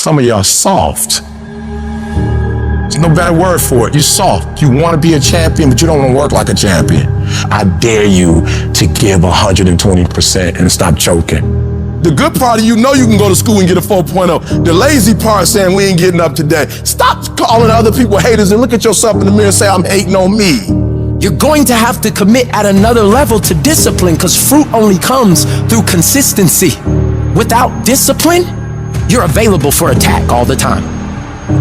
Some of y'all soft. There's no better word for it. You're soft. You want to be a champion, but you don't want to work like a champion. I dare you to give 120% and stop choking. The good part of you know you can go to school and get a 4.0. The lazy part saying we ain't getting up today. Stop calling other people haters and look at yourself in the mirror and say, I'm hating on me. You're going to have to commit at another level to discipline, because fruit only comes through consistency. Without discipline, you're available for attack all the time.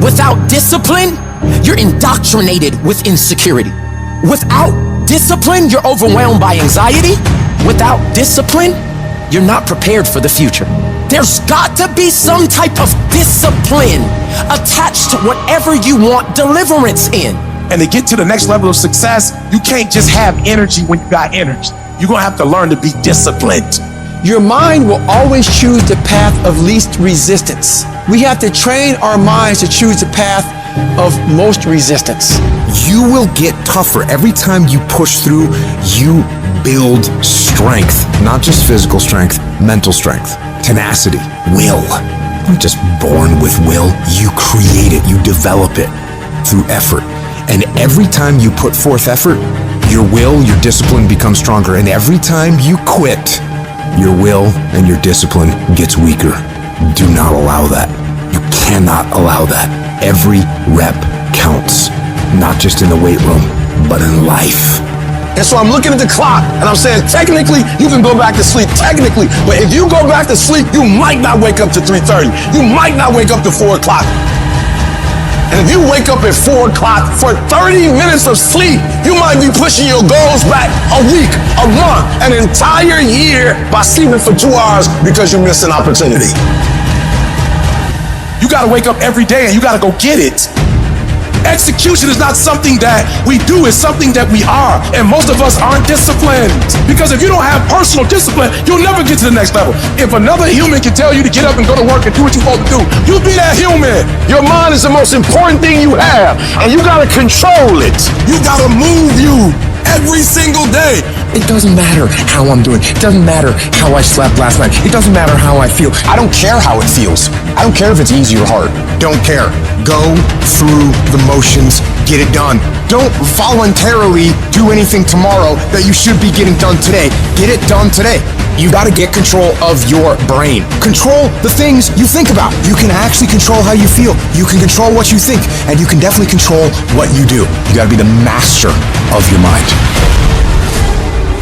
Without discipline, you're indoctrinated with insecurity. Without discipline, you're overwhelmed by anxiety. Without discipline, you're not prepared for the future. There's got to be some type of discipline attached to whatever you want deliverance in. And to get to the next level of success, you can't just have energy when you got energy. You're gonna have to learn to be disciplined. Your mind will always choose the path of least resistance. We have to train our minds to choose the path of most resistance. You will get tougher every time you push through. You build strength, not just physical strength, mental strength, tenacity, will. You're not just born with will. You create it, you develop it through effort. And every time you put forth effort, your will, your discipline becomes stronger. And every time you quit, your will and your discipline gets weaker. Do not allow that. You cannot allow that. Every rep counts, not just in the weight room, but in life. And so I'm looking at the clock and I'm saying, technically, you can go back to sleep, technically. But if you go back to sleep, you might not wake up to 3:30. You might not wake up to 4 o'clock. And if you wake up at 4 o'clock for 30 minutes of sleep, you might be pushing your goals back a week, a month, an entire year by sleeping for 2 hours because you missed an opportunity. You gotta wake up every day and you gotta go get it. Execution is not something that we do, it's something that we are. And most of us aren't disciplined. Because if you don't have personal discipline, you'll never get to the next level. If another human can tell you to get up and go to work and do what you're supposed to do, you be that human. Your mind is the most important thing you have, and you gotta control it. You gotta move you every single day. It doesn't matter how I'm doing. It doesn't matter how I slept last night. It doesn't matter how I feel. I don't care how it feels. I don't care if it's easy or hard. Don't care. Go through the motions. Get it done. Don't voluntarily do anything tomorrow that you should be getting done today. Get it done today. You gotta get control of your brain. Control the things you think about. You can actually control how you feel. You can control what you think, and you can definitely control what you do. You gotta be the master of your mind.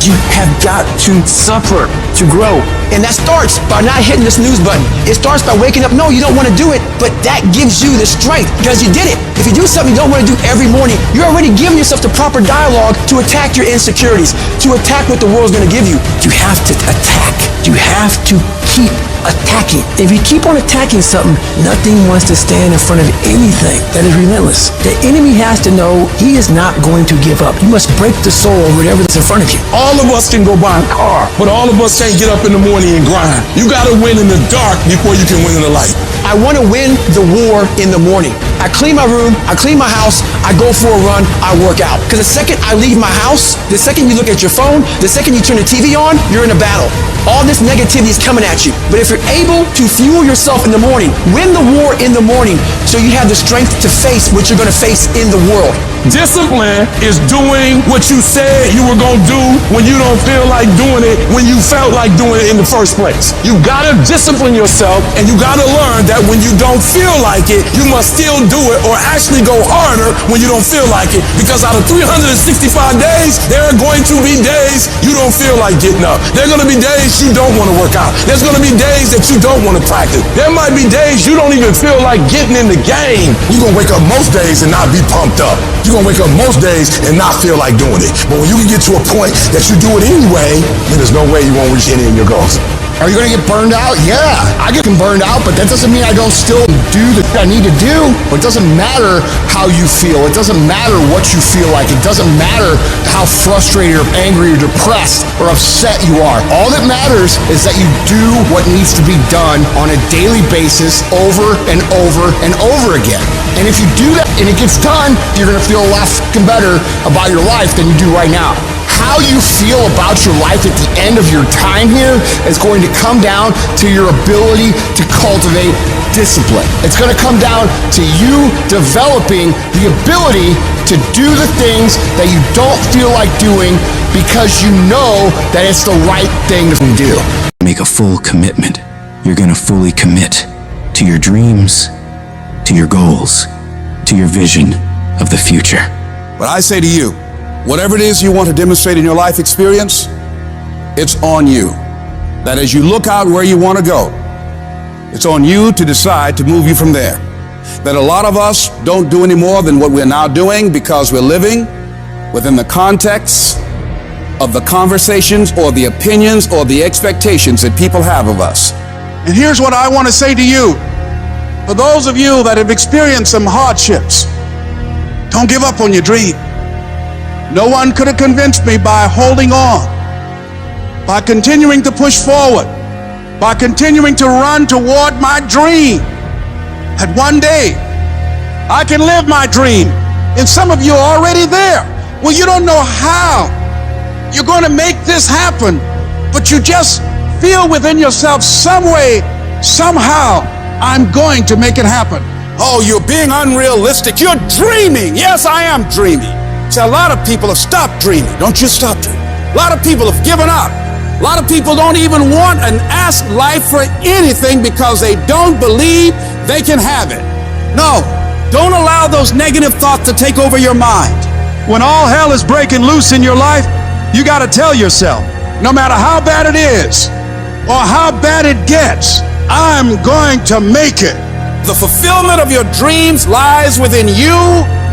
You have got to suffer to grow. And that starts by not hitting the snooze button. It starts by waking up. No, you don't want to do it, but that gives you the strength because you did it. If you do something you don't want to do every morning, you're already giving yourself the proper dialogue to attack your insecurities, to attack what the world's going to give you. You have to attack. You have to keep attacking. If you keep on attacking something, nothing wants to stand in front of anything that is relentless. The enemy has to know he is not going to give up. You must break the soul of whatever that's in front of you. All of us can go buy a car, but all of us can't get up in the morning and grind. You gotta win in the dark before you can win in the light. I want to win the war in the morning. I clean my room, I clean my house, I go for a run, I work out. Because the second I leave my house, the second you look at your phone, the second you turn the TV on, you're in a battle. All this negativity is coming at you. But if you're able to fuel yourself in the morning, win the war in the morning, so you have the strength to face what you're going to face in the world. Discipline is doing what you said you were gonna do when you don't feel like doing it, when you felt like doing it in the first place. You gotta discipline yourself, and you gotta learn that when you don't feel like it, you must still do it or actually go harder when you don't feel like it. Because out of 365 days, there are going to be days you don't feel like getting up. There are gonna be days you don't wanna work out. There's gonna be days that you don't wanna practice. There might be days you don't even feel like getting in the game. You're gonna wake up most days and not be pumped up. You're gonna wake up most days and not feel like doing it. But when you can get to a point that you do it anyway, then there's no way you won't reach any of your goals. Are you gonna get burned out? Yeah, I get burned out, but that doesn't mean I don't still do the thing I need to do. It doesn't matter how you feel. It doesn't matter what you feel like. It doesn't matter how frustrated or angry or depressed or upset you are. All that matters is that you do what needs to be done on a daily basis over and over and over again. And if you do that and it gets done, you're gonna feel a lot fucking better about your life than you do right now. how you feel about your life at the end of your time here is going to come down to your ability to cultivate discipline. It's going to come down to you developing the ability to do the things that you don't feel like doing because you know that it's the right thing to do. Make a full commitment. You're going to fully commit to your dreams, to your goals, to your vision of the future. But I say to you, whatever it is you want to demonstrate in your life experience, it's on you. That as you look out where you want to go, it's on you to decide to move you from there. That a lot of us don't do any more than what we're now doing because we're living within the context of the conversations or the opinions or the expectations that people have of us. And here's what I want to say to you. For those of you that have experienced some hardships, don't give up on your dream. No one could have convinced me by holding on, by continuing to push forward, by continuing to run toward my dream, that one day I can live my dream. And some of you are already there. Well, you don't know how you're going to make this happen, but you just feel within yourself some way, somehow, I'm going to make it happen. Oh, you're being unrealistic. You're dreaming. Yes, I am dreaming. See, a lot of people have stopped dreaming. Don't you stop dreaming. A lot of people have given up. A lot of people don't even want and ask life for anything because they don't believe they can have it. No, don't allow those negative thoughts to take over your mind. When all hell is breaking loose in your life, you got to tell yourself, no matter how bad it is or how bad it gets, I'm going to make it. The fulfillment of your dreams lies within you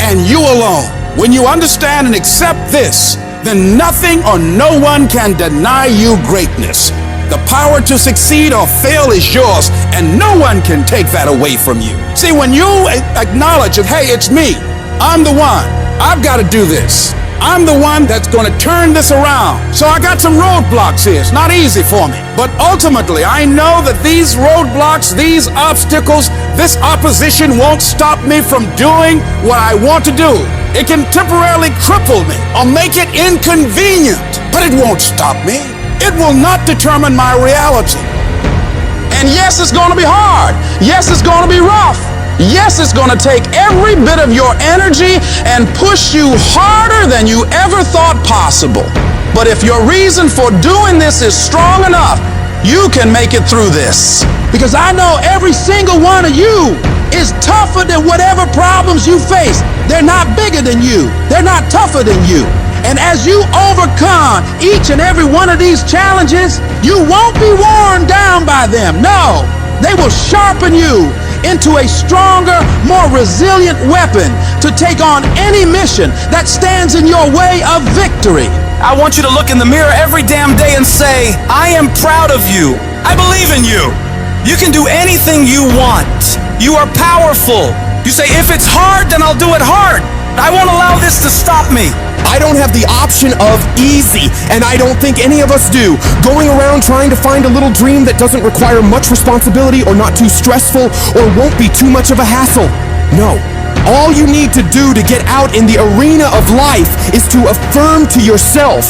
and you alone. When you understand and accept this, then nothing or no one can deny you greatness. The power to succeed or fail is yours, and no one can take that away from you. See, when you acknowledge that, hey, it's me, I'm the one, I've got to do this. I'm the one that's going to turn this around. So I got some roadblocks here. It's not easy for me. But ultimately, I know that these roadblocks, these obstacles, this opposition won't stop me from doing what I want to do. It can temporarily cripple me or make it inconvenient, but it won't stop me. It will not determine my reality. And yes, it's going to be hard. Yes, it's going to be rough. Yes, it's going to take every bit of your energy and push you harder than you ever thought possible. But if your reason for doing this is strong enough, you can make it through this. Because I know every single one of you is tougher than whatever problems you face. They're not bigger than you. They're not tougher than you. And as you overcome each and every one of these challenges, you won't be worn down by them. No, they will sharpen you into a stronger, more resilient weapon to take on any mission that stands in your way of victory. I want you to look in the mirror every damn day and say, I am proud of you. I believe in you. You can do anything you want. You are powerful. You say, if it's hard, then I'll do it hard. I won't allow this to stop me. I don't have the option of easy, and I don't think any of us do. Going around trying to find a little dream that doesn't require much responsibility or not too stressful or won't be too much of a hassle. No. All you need to do to get out in the arena of life is to affirm to yourself,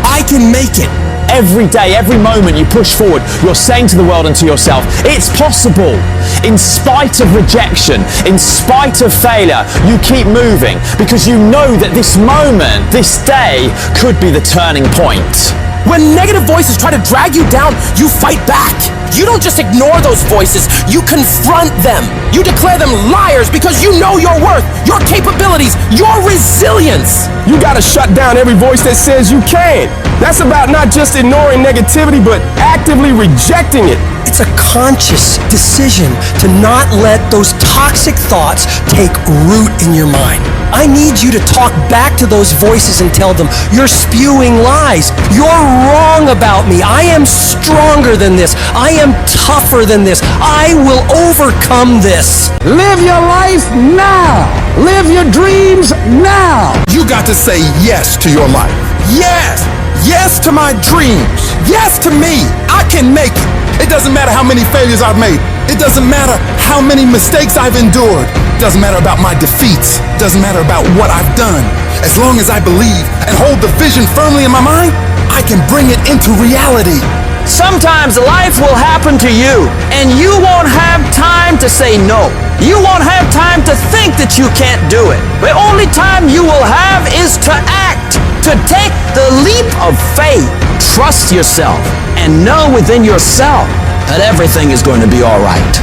I can make it. Every day, every moment you push forward, you're saying to the world and to yourself, it's possible. In spite of rejection, in spite of failure, you keep moving because you know that this moment, this day, could be the turning point. When negative voices try to drag you down, you fight back. You don't just ignore those voices, you confront them. You declare them liars because you know your worth, your capabilities, your resilience. You gotta shut down every voice that says you can't. That's about not just ignoring negativity, but actively rejecting it. It's a conscious decision to not let those toxic thoughts take root in your mind. I need you to talk back to those voices and tell them, you're spewing lies. You're wrong about me. I am stronger than this. I am tougher than this. I will overcome this. Live your life now. Live your dreams now. You got to say yes to your life. Yes. Yes to my dreams. Yes to me. I can make it. It doesn't matter how many failures I've made. It doesn't matter how many mistakes I've endured. It doesn't matter about my defeats. It doesn't matter about what I've done. As long as I believe and hold the vision firmly in my mind, I can bring it into reality. Sometimes life will happen to you, and you won't have time to say no. You won't have time to think that you can't do it. The only time you will have is to act, to take the leap of faith. Trust yourself and know within yourself that everything is going to be all right.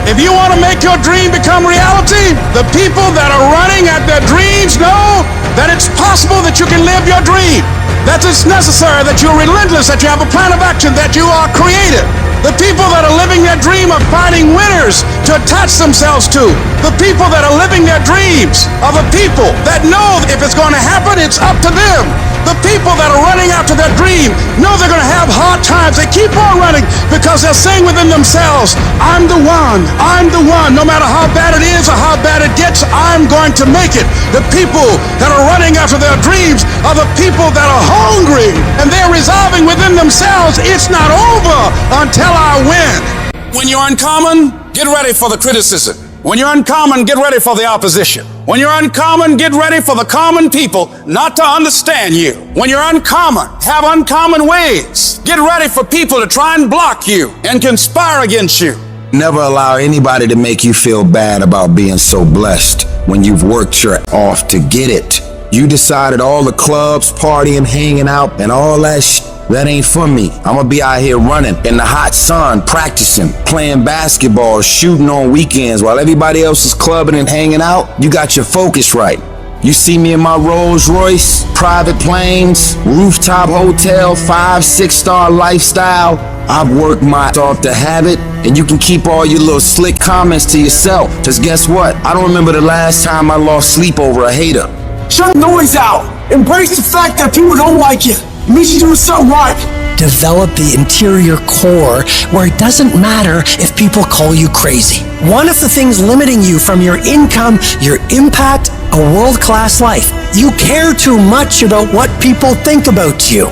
If you want to make your dream become reality, the people that are running at their dreams know that it's possible that you can live your dream, that it's necessary, that you're relentless, that you have a plan of action, that you are creative. The people that are living their dream are finding winners to attach themselves to. The people that are living their dreams are the people that know if it's going to happen, it's up to them. The people that are running after their dream know they're going to have hard times. They keep on running because they're saying within themselves, I'm the one, I'm the one. No matter how bad it is or how bad it gets, I'm going to make it. The people that are running after their dreams are the people that are hungry and they're resolving within themselves, it's not over until I win. When you're uncommon, get ready for the criticism. When you're uncommon, get ready for the opposition. When you're uncommon, get ready for the common people not to understand you. When you're uncommon, have uncommon ways. Get ready for people to try and block you and conspire against you. Never allow anybody to make you feel bad about being so blessed when you've worked your off to get it. You decided all the clubs, partying, hanging out, and all that that ain't for me. I'ma be out here running in the hot sun, practicing, playing basketball, shooting on weekends while everybody else is clubbing and hanging out. You got your focus right. You see me in my Rolls Royce, private planes, rooftop hotel, 5-6-star lifestyle. I've worked my off to have it, and you can keep all your little slick comments to yourself. Cause guess what? I don't remember the last time I lost sleep over a hater. Shut the noise out. Embrace the fact that people don't like you. It means you're doing something right. Develop the interior core where it doesn't matter if people call you crazy. One of the things limiting you from your income, your impact, a world-class life. You care too much about what people think about you.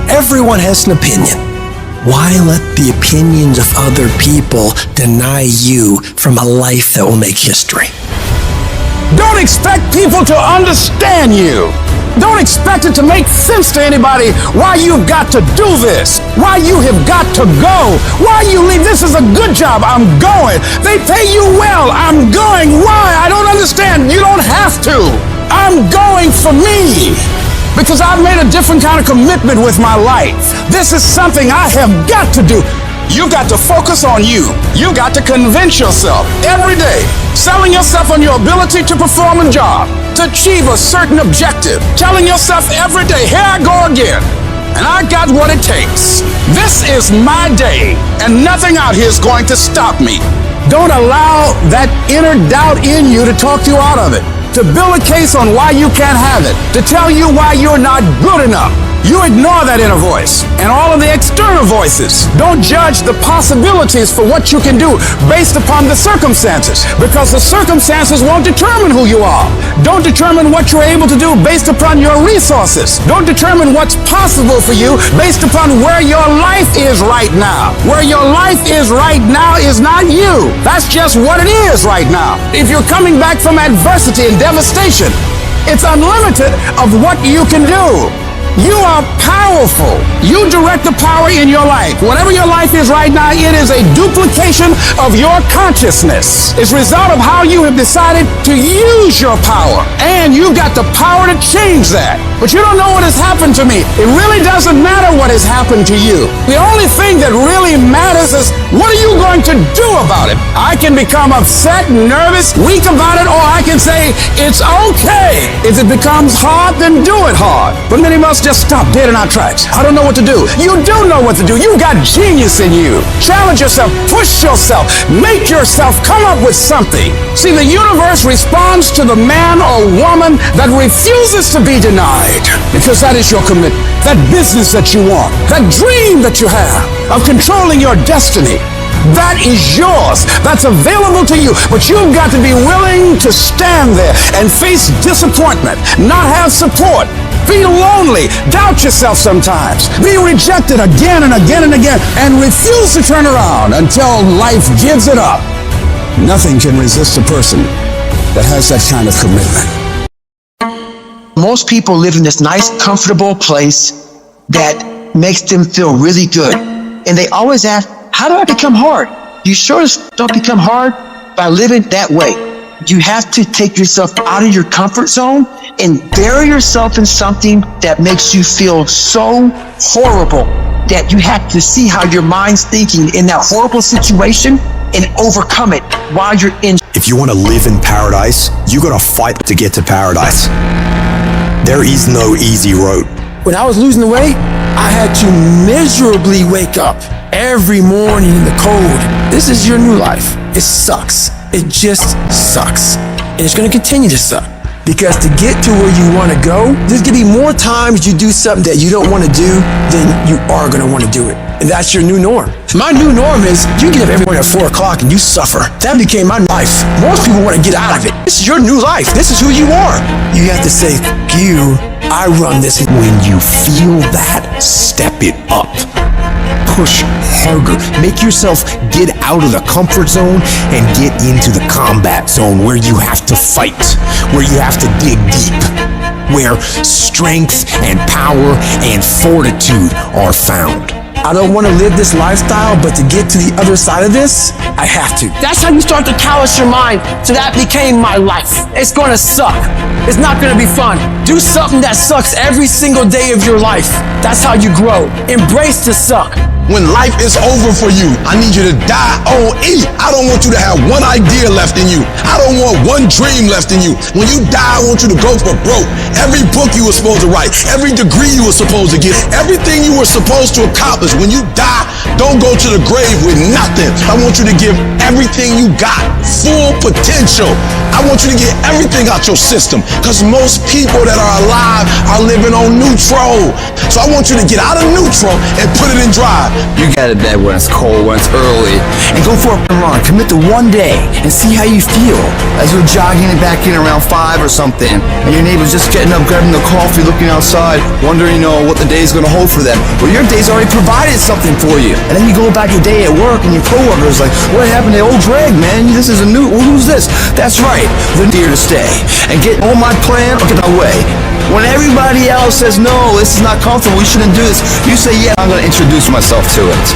Everyone has an opinion. Why let the opinions of other people deny you from a life that will make history? Don't expect people to understand you. Don't expect it to make sense to anybody why you've got to do this, why you have got to go, why you leave. This is a good job. I'm going. They pay you well. I'm going. Why? I don't understand. You don't have to. I'm going for me because I've made a different kind of commitment with my life. This is something I have got to do. You've got to focus on you. You've got to convince yourself every day, selling yourself on your ability to perform a job, to achieve a certain objective, telling yourself every day, here I go again, and I got what it takes. This is my day, and nothing out here is going to stop me. Don't allow that inner doubt in you to talk you out of it, to build a case on why you can't have it, to tell you why you're not good enough. You ignore that inner voice and all of the external voices. Don't judge the possibilities for what you can do based upon the circumstances, because the circumstances won't determine who you are. Don't determine what you're able to do based upon your resources. Don't determine what's possible for you based upon where your life is right now. Where your life is right now is not you. That's just what it is right now. If you're coming back from adversity and devastation, it's unlimited of what you can do. You are powerful. You direct the power in your life. Whatever your life is right now, it is a duplication of your consciousness. It's a result of how you have decided to use your power. And you've got the power to change that. But you don't know what has happened to me. It really doesn't matter what has happened to you. The only thing that really matters is what are you going to do about it? I can become upset, nervous, weak about it, or I can say it's okay. If it becomes hard, then do it hard. But many of us just stop dead in our tracks. I don't know what to do. You do know what to do. You've got genius in you. Challenge yourself, push yourself, make yourself come up with something. See, the universe responds to the man or woman that refuses to be denied, because that is your commitment. That business that you want, that dream that you have of controlling your destiny, that is yours. That's available to you. But you've got to be willing to stand there and face disappointment, not have support, feel lonely, doubt yourself sometimes, be rejected again and again and again, and refuse to turn around until life gives it up. Nothing can resist a person that has that kind of commitment. Most people live in this nice, comfortable place that makes them feel really good. And they always ask, how do I become hard? You sure don't become hard by living that way. You have to take yourself out of your comfort zone and bury yourself in something that makes you feel so horrible that you have to see how your mind's thinking in that horrible situation and overcome it while you're in. If you want to live in paradise, you gotta fight to get to paradise. There is no easy road. When I was losing the weight, I had to miserably wake up every morning in the cold. This is your new life. It sucks. It just sucks. And it's gonna continue to suck. Because to get to where you wanna go, there's gonna be more times you do something that you don't wanna do than you are gonna wanna do it. And that's your new norm. My new norm is you get up every morning at 4 o'clock and you suffer. That became my life. Most people wanna get out of it. This is your new life. This is who you are. You have to say, you, I run this. When you feel that, step it up. Push harder. Make yourself get out of the comfort zone and get into the combat zone where you have to fight, where you have to dig deep, where strength and power and fortitude are found. I don't want to live this lifestyle, but to get to the other side of this, I have to. That's how you start to callous your mind. So that became my life. It's going to suck. It's not going to be fun. Do something that sucks every single day of your life. That's how you grow. Embrace the suck. When life is over for you, I need you to die on E. I don't want you to have one idea left in you. I don't want one dream left in you. When you die, I want you to go for broke. Every book you were supposed to write, every degree you were supposed to get, everything you were supposed to accomplish. When you die, don't go to the grave with nothing. I want you to give everything you got, full potential. I want you to get everything out your system, because most people that are alive are living on neutral. So I want you to get out of neutral and put it in drive. You get out of bed when it's cold, when it's early, and go for a run. Commit to one day and see how you feel. As you're jogging it back in around 5 or something, and your neighbor's just getting up, grabbing the coffee, looking outside, wondering, what the day's gonna hold for them. Well, your day's already provided something for you. And then you go about your day at work, and your coworker's like, what happened to old Greg, man? This is a new, who's this? That's right, they're here to stay. And get on my plan or get my way. When everybody else says, no, this is not comfortable, we shouldn't do this, you say, yeah, I'm gonna introduce myself to it.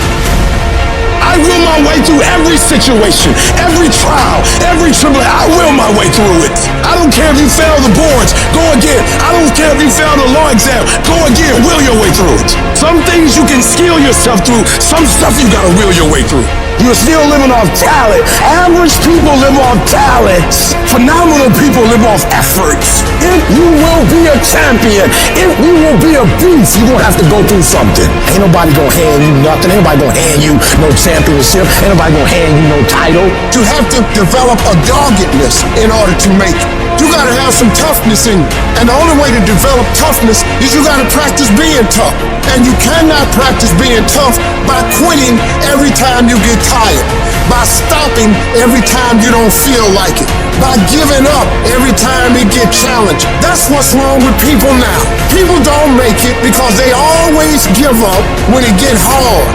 I will my way through every situation, every trial, every tribulation. I will my way through it. I don't care if you fail the boards, go again. I don't care if you fail the law exam, go again, will your way through it. Some things you can skill yourself through, some stuff you gotta will your way through. You're still living off talent. Average people live off talents. Phenomenal people live off efforts. If you will be a champion, if you will be a beast, you're gonna have to go through something. Ain't nobody gonna hand you nothing. Ain't nobody gonna hand you no championship. Ain't nobody gonna hand you no title. You have to develop a doggedness in order to make it. You gotta have some toughness in you. And the only way to develop toughness is you gotta practice being tough. And you cannot practice being tough by quitting every time you get tired, by stopping every time you don't feel like it, by giving up every time it gets challenged. That's what's wrong with people now. People don't make it because they always give up when it get hard.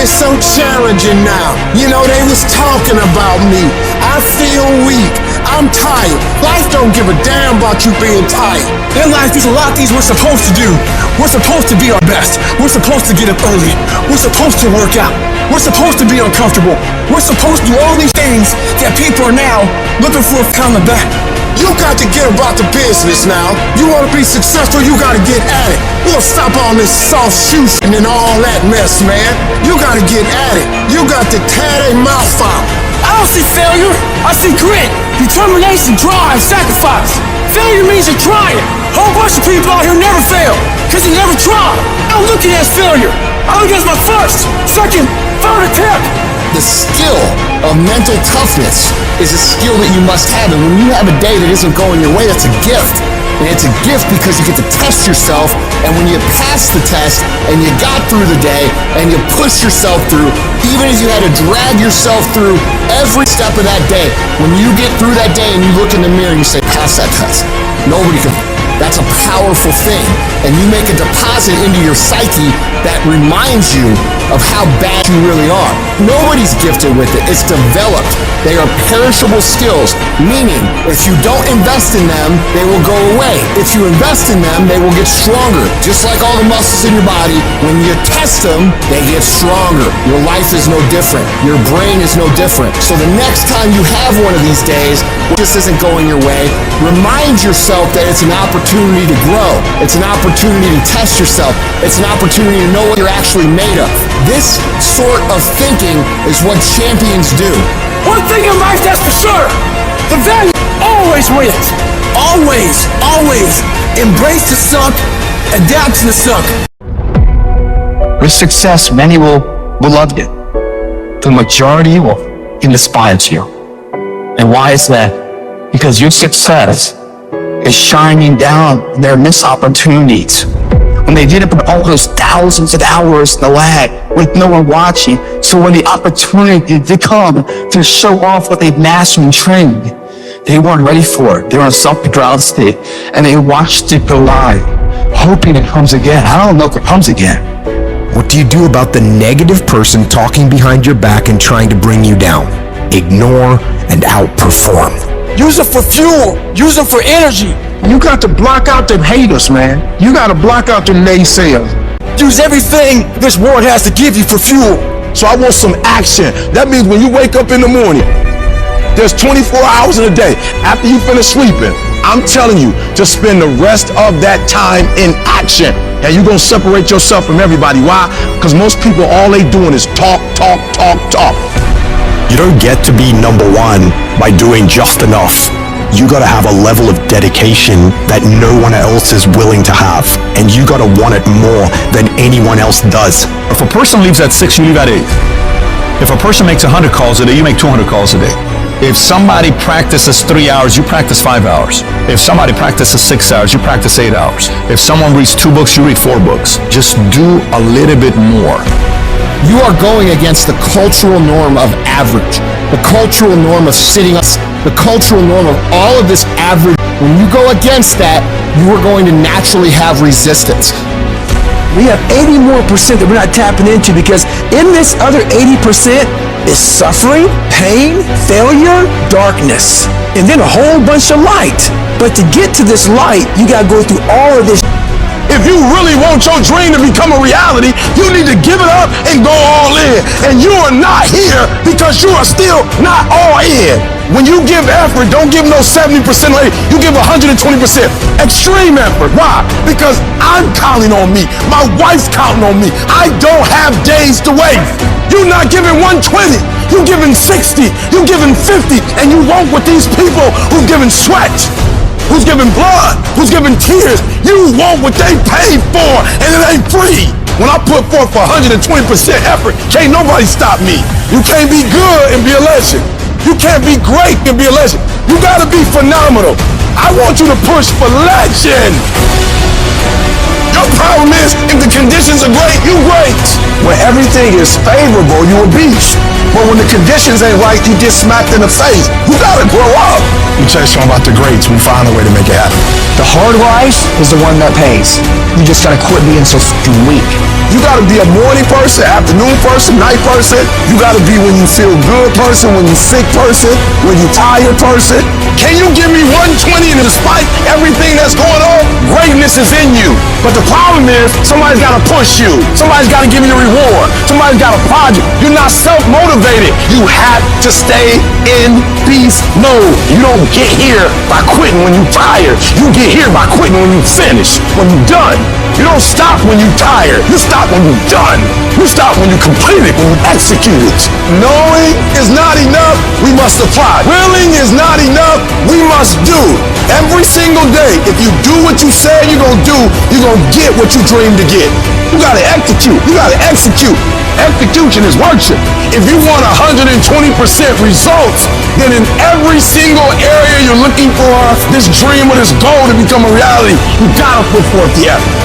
It's so challenging now. They was talking about me. I feel weak. I'm tired. Life don't give a damn about you being tired. In life, there's a lot of things we're supposed to do. We're supposed to be our best. We're supposed to get up early. We're supposed to work out. We're supposed to be uncomfortable. We're supposed to do all these things that people are now looking for a pat on the back. You got to get about the business now. You want to be successful, you got to get at it. You gonna stop all this soft shooting and all that mess, man. You got to get at it. You got to tear their mouth out. I don't see failure. I see grit, determination, drive, sacrifice. Failure means you're trying. A whole bunch of people out here never fail because they never try. I don't look at it as failure. I look at it as my first, second, third attempt. The skill of mental toughness is a skill that you must have. And when you have a day that isn't going your way, that's a gift. And it's a gift because you get to test yourself. And when you pass the test and you got through the day and you push yourself through, even as you had to drag yourself through every step of that day, when you get through that day and you look in the mirror and you say, pass that test. Nobody can That's a powerful thing. And you make a deposit into your psyche that reminds you of how bad you really are. Nobody's gifted with it. It's developed. They are perishable skills, meaning if you don't invest in them, they will go away. If you invest in them, they will get stronger. Just like all the muscles in your body, when you test them, they get stronger. Your life is no different. Your brain is no different. So the next time you have one of these days, this isn't going your way, remind yourself that it's an opportunity to grow. It's an opportunity to test yourself. It's an opportunity to know what you're actually made of. This sort of thinking is what champions do. One thing in life that's for sure, the value always wins. Always, always embrace the suck, adapt to the suck. With success, many will love you. The majority will despise you. And why is that? Because your success is shining down their missed opportunities. When they did it for all those thousands of hours in the lab with no one watching. So when the opportunity did come to show off what they've mastered and trained, they weren't ready for it. They were in self-control state and they watched it go live, hoping it comes again. I don't know if it comes again. What do you do about the negative person talking behind your back and trying to bring you down? Ignore and outperform. Use it for fuel. Use it for energy. You got to block out them haters, man. You got to block out them naysayers. Use everything this world has to give you for fuel. So I want some action. That means when you wake up in the morning, there's 24 hours in a day. After you finish sleeping, I'm telling you to spend the rest of that time in action. And you're going to separate yourself from everybody. Why? Because most people, all they doing is talk, talk, talk, talk. You don't get to be number one by doing just enough. You gotta have a level of dedication that no one else is willing to have. And you gotta want it more than anyone else does. If a person leaves at 6, you leave at 8. If a person makes 100 calls a day, you make 200 calls a day. If somebody practices 3 hours, you practice 5 hours. If somebody practices 6 hours, you practice 8 hours. If someone reads 2 books, you read 4 books. Just do a little bit more. You are going against the cultural norm of average, the cultural norm of sitting up, the cultural norm of all of this average. When you go against that, you are going to naturally have resistance. We have 80% more that we're not tapping into because in this other 80% is suffering, pain, failure, darkness, and then a whole bunch of light. But to get to this light, you gotta go through all of this. If you really want your dream to become a reality, you need to give it up and go all in. And you are not here because you are still not all in. When you give effort, don't give no 70% later. You give 120%. Extreme effort. Why? Because I'm counting on me. My wife's counting on me. I don't have days to waste. You're not giving 120. You're giving 60. You're giving 50. And you won't with these people who've given sweat, who's giving blood, who's giving tears. You want what they paid for, and it ain't free. When I put forth 120% effort, can't nobody stop me. You can't be good and be a legend. You can't be great and be a legend. You gotta be phenomenal. I want you to push for legend. Your problem is, if the conditions are great, you great. When everything is favorable, you a beast. But when the conditions ain't right, you get smacked in the face. You gotta grow up. You tell you something about the greats, we find a way to make it happen. The hard life is the one that pays. You just gotta quit being so fucking weak. You gotta be a morning person, afternoon person, night person. You gotta be when you feel good person, when you sick person, when you tired person. Can you give me 120 and despite everything that's going on, greatness is in you. But the problem is, somebody's gotta push you. Somebody's gotta give you a reward. Somebody's got a project. You're not self-motivated. You have to stay in beast mode. You don't get here by quitting when you're tired. You get here by quitting when you finish, when you're done. You don't stop when you're tired. You stop when you're done. You stop when you complete it, when you execute it. Knowing is not enough, we must apply. Willing is not enough, we must do. Every single day, if you do what you say you're gonna do, you're gonna get what you dream to get. You gotta execute. You gotta execute. Execution is worship. If you want 120% results, then in every single area you're looking for this dream or this goal to become a reality, you gotta put forth the effort.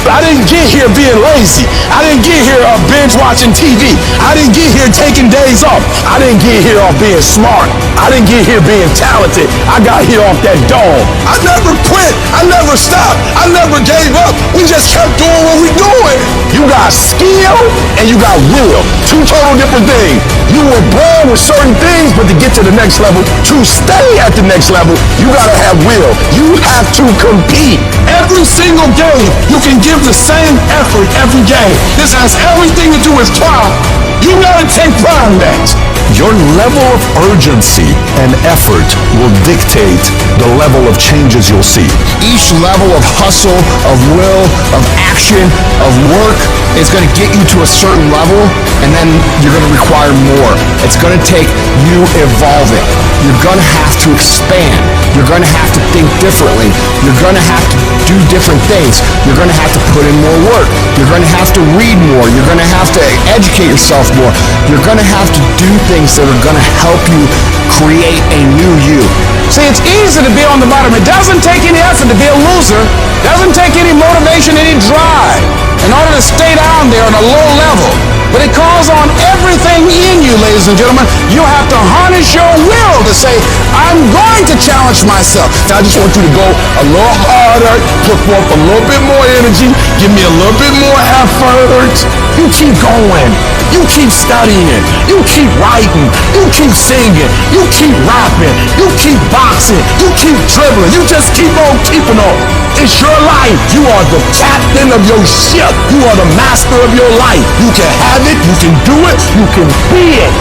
I didn't get here being lazy. I didn't get here binge watching TV. I didn't get here taking days off. I didn't get here off being smart. I didn't get here being talented. I got here off that dog. I never quit. I never stopped. I never gave up. We just kept doing what we doing. You got skill and you got will. Two total different things. You were born with certain things, but to get to the next level, to stay at the next level, you gotta have will. You have to compete. Every single game, you can give the same effort every game. This has everything to do with pride. You gotta take pride in that. Your level of urgency and effort will dictate the level of changes you'll see. Each level of hustle, of will, of action, of work is going to get you to a certain level, and then you're going to require more. It's going to take you evolving. You're going to have to expand. You're going to have to think differently. You're going to have to do different things. You're going to have to put in more work. You're going to have to read more. You're going to have to educate yourself more. You're going to have to do things that are going to help you create a new you. See, it's easy to be on the bottom. It doesn't take any effort to be a loser. It doesn't take any motivation, any drive in order to stay down there on a low level. But it calls on everything in you, ladies and gentlemen. You have to harness your will to say, I'm going to challenge myself. I just want you to go a little harder, put forth a little bit more energy, give me a little bit more effort. You keep going. You keep studying. You keep writing. You keep singing. You keep rapping. You keep boxing. You keep dribbling. You just keep on keeping on. It's your life. You are the captain of your ship. You are the master of your life. You can have it. You can do it. You can be it.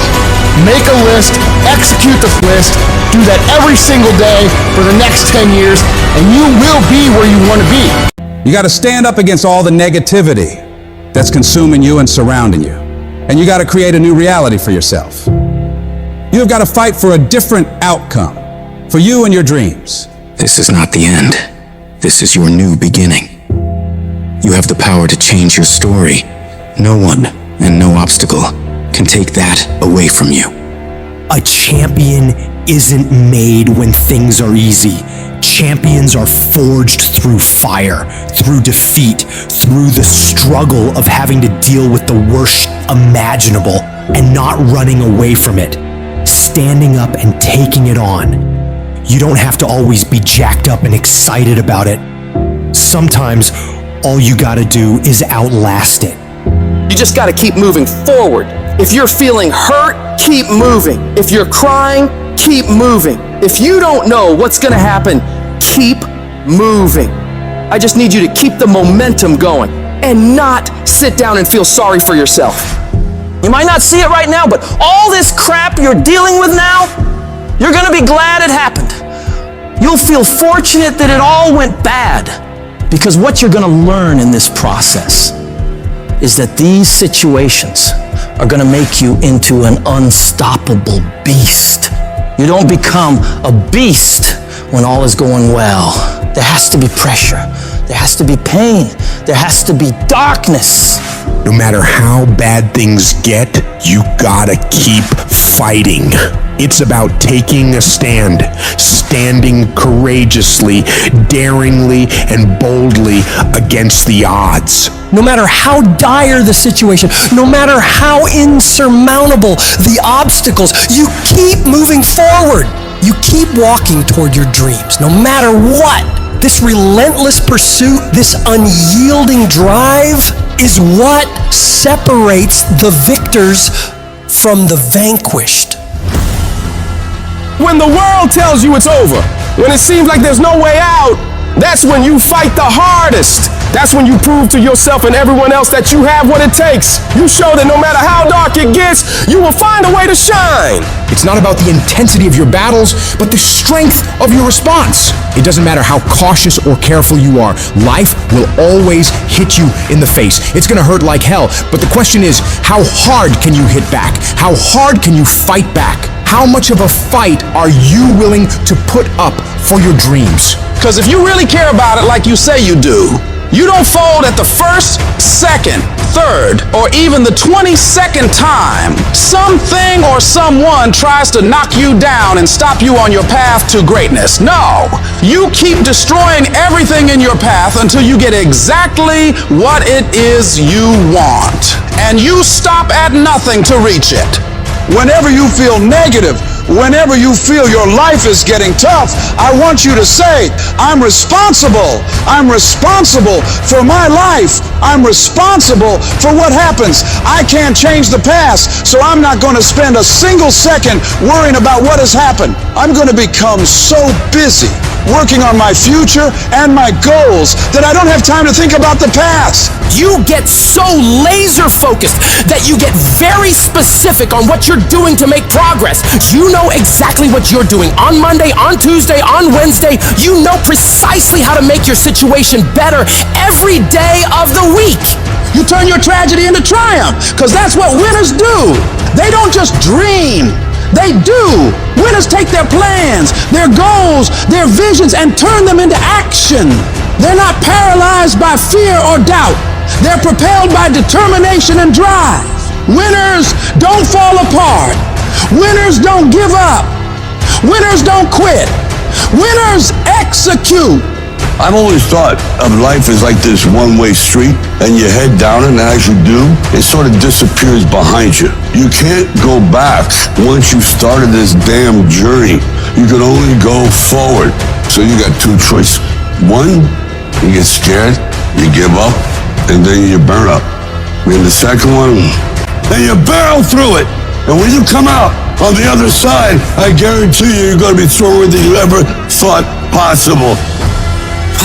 Make a list, execute the list, do that every single day for the next 10 years, and you will be where you want to be. You got to stand up against all the negativity that's consuming you and surrounding you. And you got to create a new reality for yourself. You have got to fight for a different outcome for you and your dreams. This is not the end. This is your new beginning. You have the power to change your story. No one and no obstacle can take that away from you. A champion isn't made when things are easy. Champions are forged through fire, through defeat, through the struggle of having to deal with the worst imaginable and not running away from it, standing up and taking it on. You don't have to always be jacked up and excited about it. Sometimes all you gotta do is outlast it. You just gotta keep moving forward. If you're feeling hurt, keep moving. If you're crying, keep moving. If you don't know what's gonna happen, keep moving. I just need you to keep the momentum going and not sit down and feel sorry for yourself. You might not see it right now, but all this crap you're dealing with now, you're gonna be glad it happened. You'll feel fortunate that it all went bad, because what you're gonna learn in this process is that these situations are gonna make you into an unstoppable beast. You don't become a beast when all is going well. There has to be pressure. There has to be pain. There has to be darkness. No matter how bad things get, you gotta keep fighting. It's about taking a stand, standing courageously, daringly, and boldly against the odds. No matter how dire the situation, no matter how insurmountable the obstacles, you keep moving forward. You keep walking toward your dreams, no matter what. This relentless pursuit, this unyielding drive is what separates the victors from the vanquished. When the world tells you it's over, when it seems like there's no way out, that's when you fight the hardest. That's when you prove to yourself and everyone else that you have what it takes. You show that no matter how dark it gets, you will find a way to shine. It's not about the intensity of your battles, but the strength of your response. It doesn't matter how cautious or careful you are. Life will always hit you in the face. It's gonna hurt like hell, but the question is, how hard can you hit back? How hard can you fight back? How much of a fight are you willing to put up for your dreams? Because if you really care about it like you say you do, you don't fold at the first, second, third or even the 22nd time something or someone tries to knock you down and stop you on your path to greatness. No, you keep destroying everything in your path until you get exactly what it is you want. And you stop at nothing to reach it. Whenever you feel negative, whenever you feel your life is getting tough, I want you to say, I'm responsible. I'm responsible for my life. I'm responsible for what happens. I can't change the past, so I'm not going to spend a single second worrying about what has happened. I'm going to become so busy working on my future and my goals that I don't have time to think about the past. You get so laser focused that you get very specific on what you're doing to make progress. You know exactly what you're doing on Monday, on Tuesday, on Wednesday. You know precisely how to make your situation better every day of the week. You turn your tragedy into triumph, because that's what winners do. They don't just dream. They do. Winners take their plans, their goals, their visions, and turn them into action. They're not paralyzed by fear or doubt. They're propelled by determination and drive. Winners don't fall apart. Winners don't give up. Winners don't quit. Winners execute. I've always thought of life as like this one-way street, and you head down it, and as you do, it sort of disappears behind you. You can't go back once you've started this damn journey. You can only go forward. So you got two choices. One, you get scared, you give up, and then you burn up. And the second one, then you barrel through it. And when you come out on the other side, I guarantee you're going to be stronger than you ever thought possible.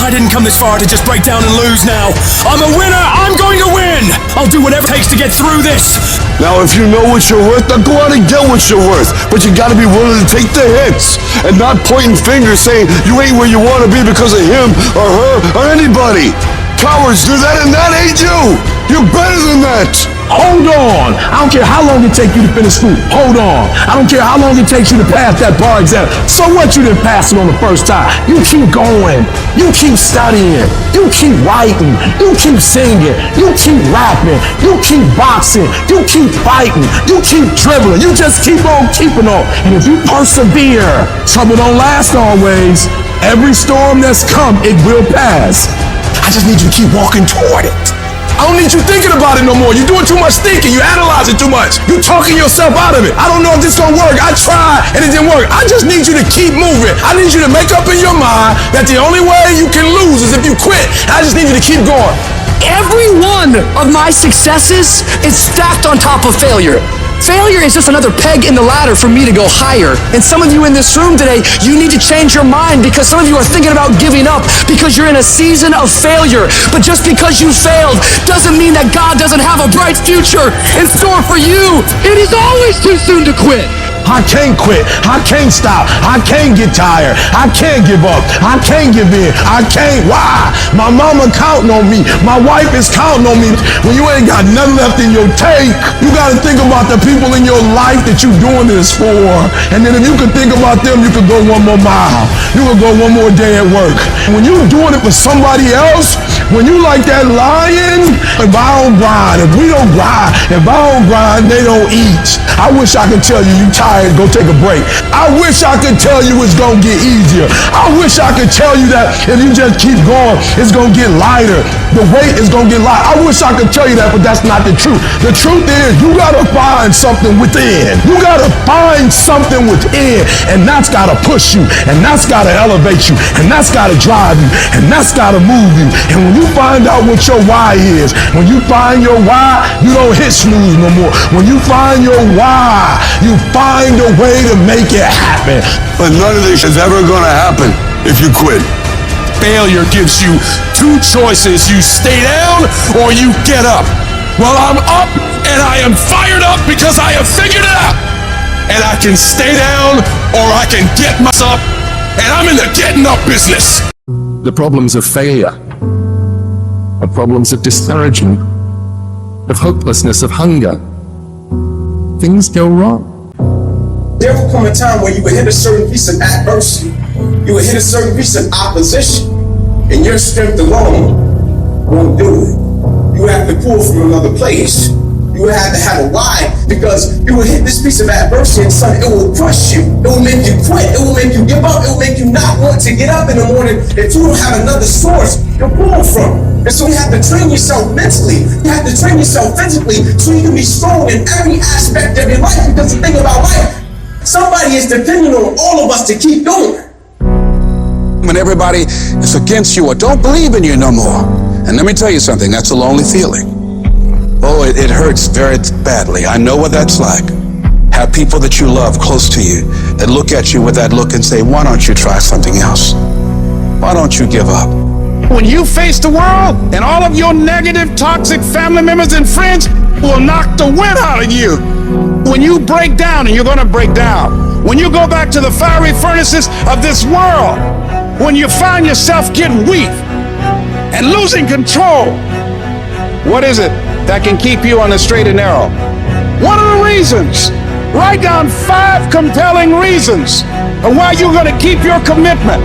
I didn't come this far to just break down and lose now. I'm a winner. I'm going to win. I'll do whatever it takes to get through this. Now, if you know what you're worth, then go out and get what you're worth. But you got to be willing to take the hits and not pointing fingers saying you ain't where you want to be because of him or her or anybody. Cowards do that, and that ain't you. You're better than that. Hold on. I don't care how long it takes you to finish school. Hold on. I don't care how long it takes you to pass that bar exam. So what, you didn't pass it on the first time? You keep going. You keep studying. You keep writing. You keep singing. You keep rapping. You keep boxing. You keep fighting. You keep dribbling. You just keep on keeping on. And if you persevere, trouble don't last always. Every storm that's come, it will pass. I just need you to keep walking toward it. I don't need you thinking about it no more. You're doing too much thinking. You analyzing too much. You're talking yourself out of it. I don't know if this is gonna work. I tried and it didn't work. I just need you to keep moving. I need you to make up in your mind that the only way you can lose is if you quit. I just need you to keep going. Every one of my successes is stacked on top of failure. Failure is just another peg in the ladder for me to go higher. And some of you in this room today, you need to change your mind because some of you are thinking about giving up because you're in a season of failure. But just because you failed doesn't mean that God doesn't have a bright future in store for you. It is always too soon to quit. I can't quit. I can't stop. I can't get tired. I can't give up. I can't give in. I can't. Why? My mama counting on me. My wife is counting on me. When you ain't got nothing left in your tank, you got to think about the people in your life that you're doing this for. And then if you could think about them, you could go one more mile. You could go one more day at work. When you're doing it for somebody else, when you like that lion, if I don't grind, if we don't grind, if I don't grind, they don't eat. I wish I could tell you tired, go take a break. I wish I could tell you it's gonna get easier. I wish I could tell you that if you just keep going, it's gonna get lighter. The weight is gonna get lighter. I wish I could tell you that, but that's not the truth. The truth is you gotta find something within. You gotta find something within, and that's gotta push you, and that's gotta elevate you, and that's gotta drive you, and that's gotta move you. And when you find out what your why is, when you find your why, you don't hit snooze no more. When you find your why, you find a way to make it happen. But none of this is ever gonna happen if you quit. Failure gives you two choices. You stay down or you get up. Well, I'm up and I am fired up because I have figured it out. And I can stay down or I can get myself, and I'm in the getting up business. The problems of failure, the problems of discouragement, of hopelessness, of hunger. Things go wrong. There will come a time where you will hit a certain piece of adversity. You will hit a certain piece of opposition, and your strength alone won't do it. You you would have to pull from another place. You would have to have a why, because you will hit this piece of adversity and son, it will crush you. It will make you quit. It will make you give up. It will make you not want to get up in the morning if you don't have another source to pull from. And so you have to train yourself mentally. You have to train yourself physically so you can be strong in every aspect of your life. Because the thing about life, somebody is depending on all of us to keep going. When everybody is against you or don't believe in you no more. And let me tell you something, that's a lonely feeling. Oh, it hurts very badly. I know what that's like. Have people that you love close to you that look at you with that look and say, why don't you try something else? Why don't you give up? When you face the world and all of your negative, toxic family members and friends will knock the wind out of you. When you break down, and you're gonna break down, when you go back to the fiery furnaces of this world, when you find yourself getting weak and losing control, what is it that can keep you on the straight and narrow? What are the reasons? Write down 5 compelling reasons of why you're going to keep your commitment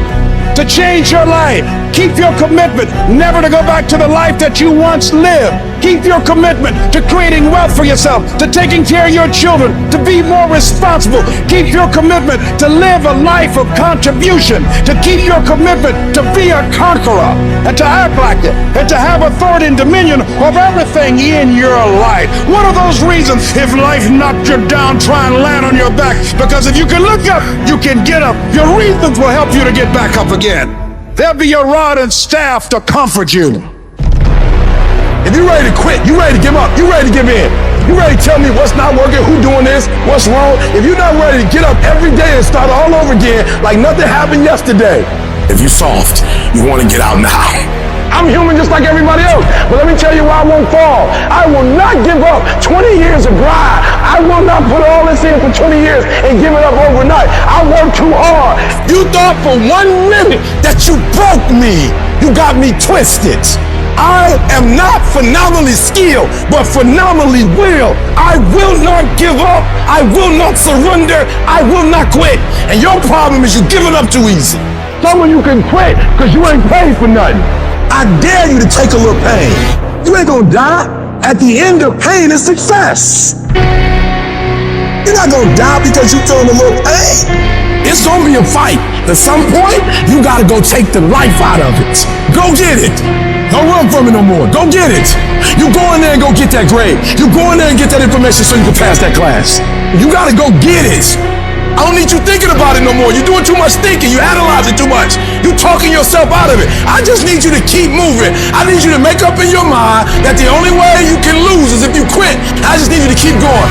to change your life. Keep your commitment never to go back to the life that you once lived. Keep your commitment to creating wealth for yourself, to taking care of your children, to be more responsible. Keep your commitment to live a life of contribution, to keep your commitment to be a conqueror and to act like it, and to have authority and dominion of everything in your life. What are those reasons? If life knocked you down, try and land on your back, because if you can look up, you can get up. Your reasons will help you to get back up again. They'll be your rod and staff to comfort you. If you're ready to quit, you ready to give up, you ready to give in, you ready to tell me what's not working, who doing this, what's wrong, if you're not ready to get up every day and start all over again like nothing happened yesterday, if you're soft, you want to get out now. I'm human just like everybody else, but let me tell you why I won't fall. I will not give up 20 years of grind. I will not put all this in for 20 years and give it up overnight. I work too hard. You thought for 1 minute that you broke me. You got me twisted. I am not phenomenally skilled, but phenomenally willed. I will not give up. I will not surrender. I will not quit. And your problem is you give it up too easy. Some of you can quit because you ain't paid for nothing. I dare you to take a little pain. You ain't gonna die. At the end of pain is success. You're not gonna die because you feeling a little pain. It's gonna be a fight. At some point, you gotta go take the life out of it. Go get it. Don't run from it no more. Go get it. You go in there and go get that grade. You go in there and get that information so you can pass that class. You gotta go get it. I don't need you thinking about it no more. You're doing too much thinking. You analyze it too much. You talking yourself out of it. I just need you to keep moving. I need you to make up in your mind that the only way you can lose is if you quit. I just need you to keep going.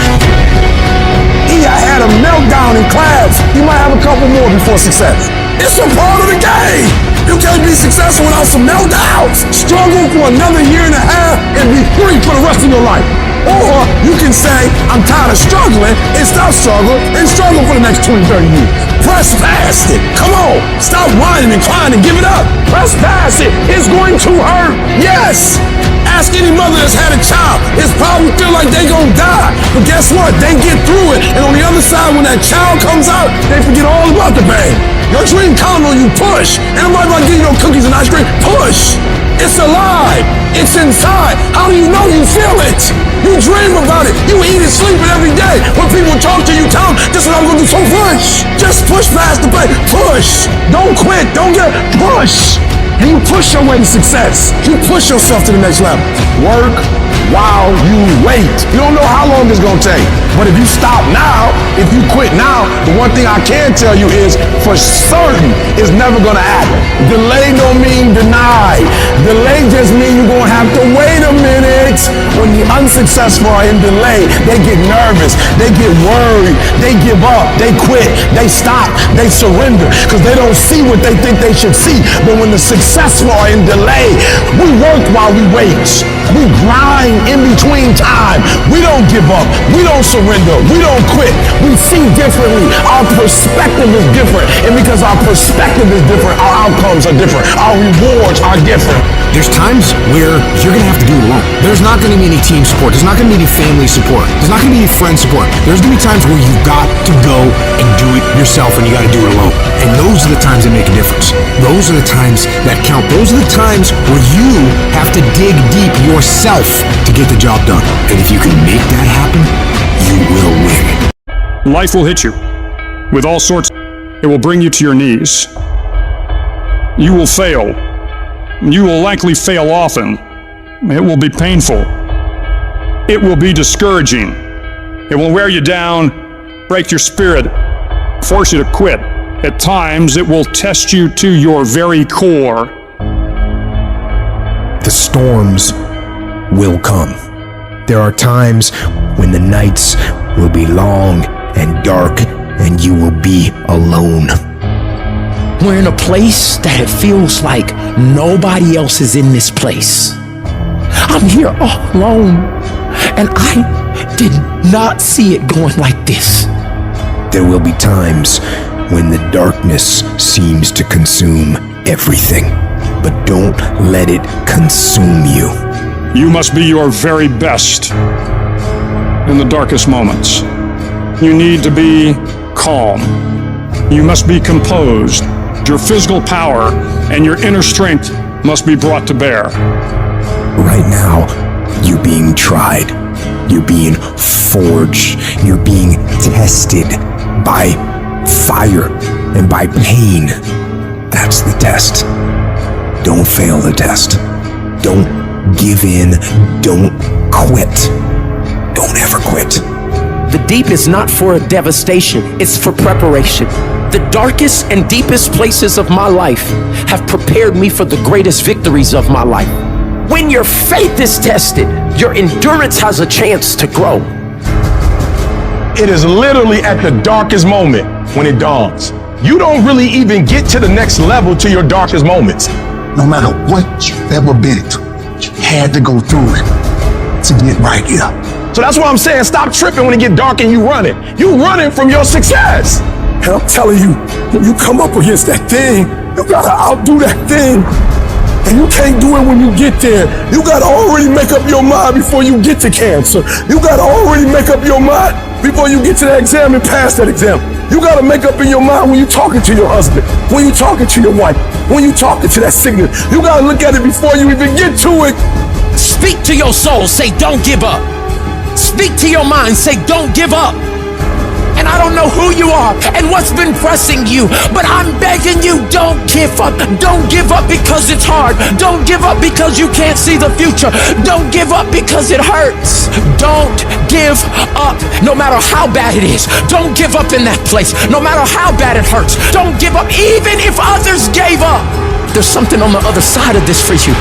I had a meltdown in class. You might have a couple more before success. It's a part of the game. You can't be successful without some meltdowns. Struggle for another year and a half and be free for the rest of your life. Or you can say, I'm tired of struggling and stop struggling and struggle for the next 20, 30 years. Press past it. Come on. Stop whining and crying and give it up. Press past it. It's going to hurt. Yes. Ask any mother that's had a child. It's probably feel like they gonna die. But guess what? They get through it. And on the other side, when that child comes out, they forget all about the pain. Your dream counting on you. Push. And nobody about to give you no cookies and ice cream. Push. It's alive. It's inside. How do you know you feel it? You dream about it. You eat and sleep it every day. When people talk to you, tell them, this is what I'm gonna do. So push. Just push past the pain. Push. Don't quit. Don't get push. And you push your way to success. You push yourself to the next level. Work while you wait. You don't know how long it's gonna take. But if you stop now, if you quit now, the one thing I can tell you is for certain it's never gonna happen. Delay don't mean deny. Delay just means you're gonna have to wait a minute. When the unsuccessful are in delay, they get nervous, they get worried, they give up, they quit, they stop, they surrender, because they don't see what they think they should see. But when the successful are in delay, we work while we wait. We grind in between time. We don't give up. We don't surrender. We don't quit. We see differently. Our perspective is different. And because our perspective is different, our outcomes are different. Our rewards are different. There's times where you're going to have to do it alone. There's not going to be any team support. There's not going to be any family support. There's not going to be any friend support. There's going to be times where you've got to go and do it yourself, and you got to do it alone. And those are the times that make a difference. Those are the times that count. Those are the times where you have to dig deep yourself yourself to get the job done. And if you can make that happen, you will win. Life will hit you with all sorts. It will bring you to your knees. You will fail. You will likely fail often. It will be painful. It will be discouraging. It will wear you down, break your spirit, force you to quit. At times, it will test you to your very core. The storms will come. There are times when the nights will be long and dark and you will be alone. We're in a place that it feels like nobody else is in this place. I'm here all alone, and I did not see it going like this. There will be times when the darkness seems to consume everything, but don't let it consume you. You must be your very best in the darkest moments. You need to be calm. You must be composed. Your physical power and your inner strength must be brought to bear. Right now, you're being tried. You're being forged. You're being tested by fire and by pain. That's the test. Don't fail the test. Don't give in. Don't quit. Don't ever quit. The deep is not for a devastation, it's for preparation. The darkest and deepest places of my life have prepared me for the greatest victories of my life. When your faith is tested, your endurance has a chance to grow. It is literally at the darkest moment when it dawns. You don't really even get to the next level to your darkest moments. No matter what you've ever been through, you had to go through it to get right here. So that's why I'm saying stop tripping when it get dark and you running. You running from your success. And I'm telling you, when you come up against that thing, you gotta outdo that thing. And you can't do it when you get there. You gotta already make up your mind before you get to cancer. You gotta already make up your mind before you get to that exam and pass that exam. You gotta make up in your mind when you're talking to your husband, when you're talking to your wife, when you're talking to that sickness. You gotta look at it before you even get to it. Speak to your soul, say don't give up. Speak to your mind, say don't give up. And I don't know who you are and what's been pressing you, but I'm begging you, don't give up. Don't give up because it's hard. Don't give up because you can't see the future. Don't give up because it hurts. Don't give up no matter how bad it is. Don't give up in that place no matter how bad it hurts. Don't give up even if others gave up. There's something on the other side of this for you.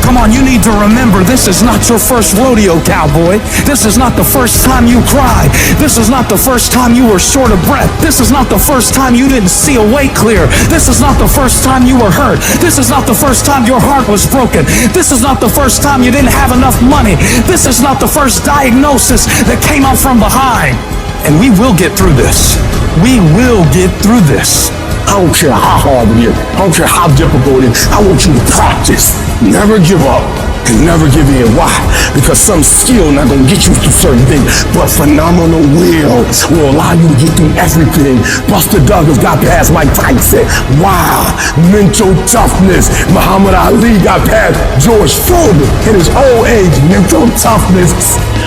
Come on, you need to remember, this is not your first rodeo, cowboy. This is not the first time you cried. This is not the first time you were short of breath. This is not the first time you didn't see a way clear. This is not the first time you were hurt. This is not the first time your heart was broken. This is not the first time you didn't have enough money. This is not the first diagnosis that came out from behind. And we will get through this. We will get through this. I don't care how hard it is. I don't care how difficult it is. I want you to practice. Never give up and never give in. Why? Because some skill not gonna get you through certain things, but phenomenal will allow you to get through everything. Buster Douglas got past Mike Tyson. Wow. Mental toughness. Muhammad Ali got past George Foreman in his old age. Mental toughness.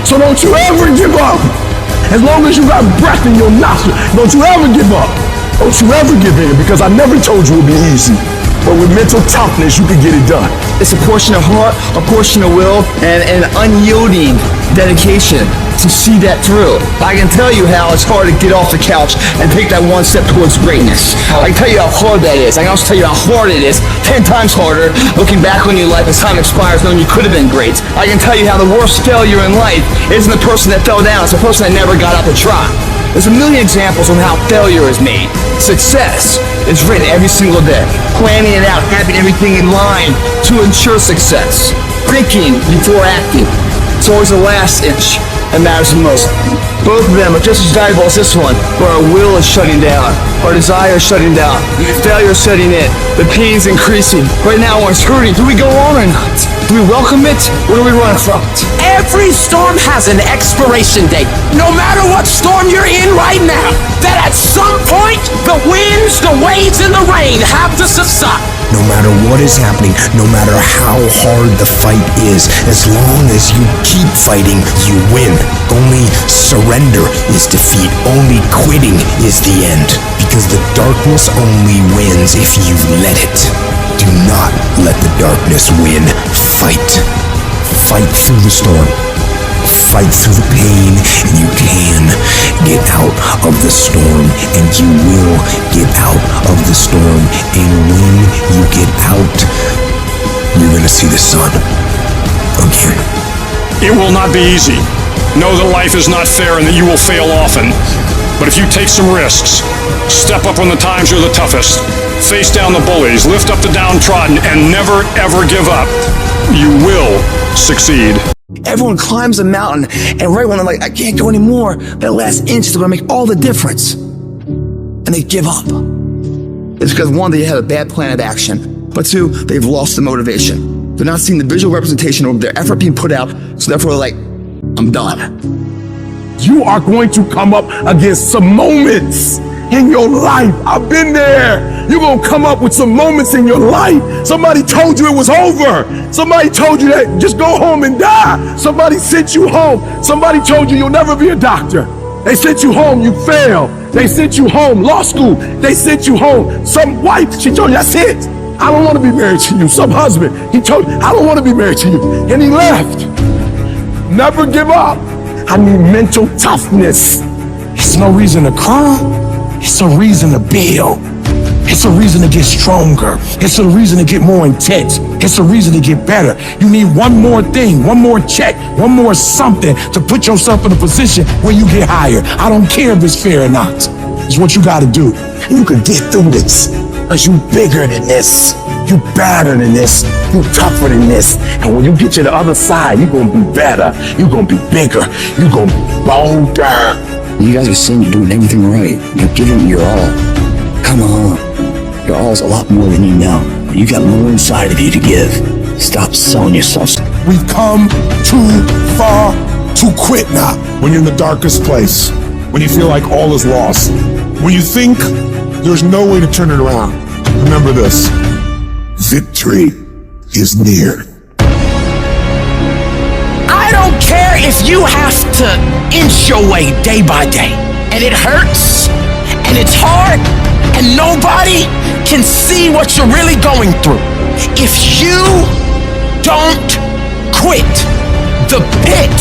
So don't you ever give up. As long as you got breath in your nostril, don't you ever give up. Don't you ever give in, because I never told you it would be easy. But with mental toughness, you can get it done. It's a portion of heart, a portion of will, and an unyielding dedication to see that through. I can tell you how it's hard to get off the couch and take that one step towards greatness. I can tell you how hard that is. I can also tell you how hard it is, 10 times harder, looking back on your life as time expires knowing you could have been great. I can tell you how the worst failure in life isn't the person that fell down, it's the person that never got up to try. There's a million examples on how failure is made. Success is written every single day. Planning it out, having everything in line to ensure success. Thinking before acting. It's always the last inch that matters the most. Both of them are just as valuable as this one, where our will is shutting down, our desire is shutting down, failure is setting in, the pain is increasing. Right now when it's hurting, do we go on or not? Do we welcome it, or do we run from it? Every storm has an expiration date. No matter what storm you're in right now, that at some point, the winds, the waves, and the rain have to subside. no matter what is happening, no matter how hard the fight is. As long as you keep fighting, you win. Only surrender is defeat. Only quitting is the end. Because the darkness only wins if you let it. Do not let the darkness win. Fight. Fight through the storm. Fight through the pain, and you can get out of the storm, and you will get out of the storm. And when you get out, you're gonna see the sun again. It will not be easy. Know that life is not fair and that you will fail often. But if you take some risks, step up when the times are the toughest, face down the bullies, lift up the downtrodden, and never ever give up, you will succeed. Everyone climbs a mountain, and right when they're like, I can't go anymore, that last inch is gonna make all the difference. And they give up. It's because one, they had a bad plan of action, but two, they've lost the motivation. They're not seeing the visual representation of their effort being put out, so therefore they're like, I'm done. You are going to come up against some moments in your life. I've been there. You're going to come up with some moments in your life. Somebody told you it was over. Somebody told you that just go home and die. Somebody sent you home. Somebody told you you'll never be a doctor. They sent you home, you failed. They sent you home, law school. They sent you home. Some wife, she told you, that's it. I don't want to be married to you. Some husband, he told you, I don't want to be married to you. And he left. Never give up. I need mental toughness. It's no reason to cry. It's a reason to build. It's a reason to get stronger. It's a reason to get more intense. It's a reason to get better. You need one more thing, one more check, one more something to put yourself in a position where you get higher. I don't care if it's fair or not. It's what you got to do. You can get through this because you bigger than this. You better than this. You tougher than this. And when you get to the other side, you're going to be better. You're going to be bigger. You're going to be bolder. You guys are saying you're doing everything right. You're giving your all. Come on. Your all is a lot more than you know. You got more inside of you to give. Stop selling yourself. We've come too far to quit now. When you're in the darkest place, when you feel like all is lost, when you think there's no way to turn it around, remember this. Victory is near. I don't care if you have to inch your way day by day, and it hurts, and it's hard, and nobody can see what you're really going through. If you don't quit, the pit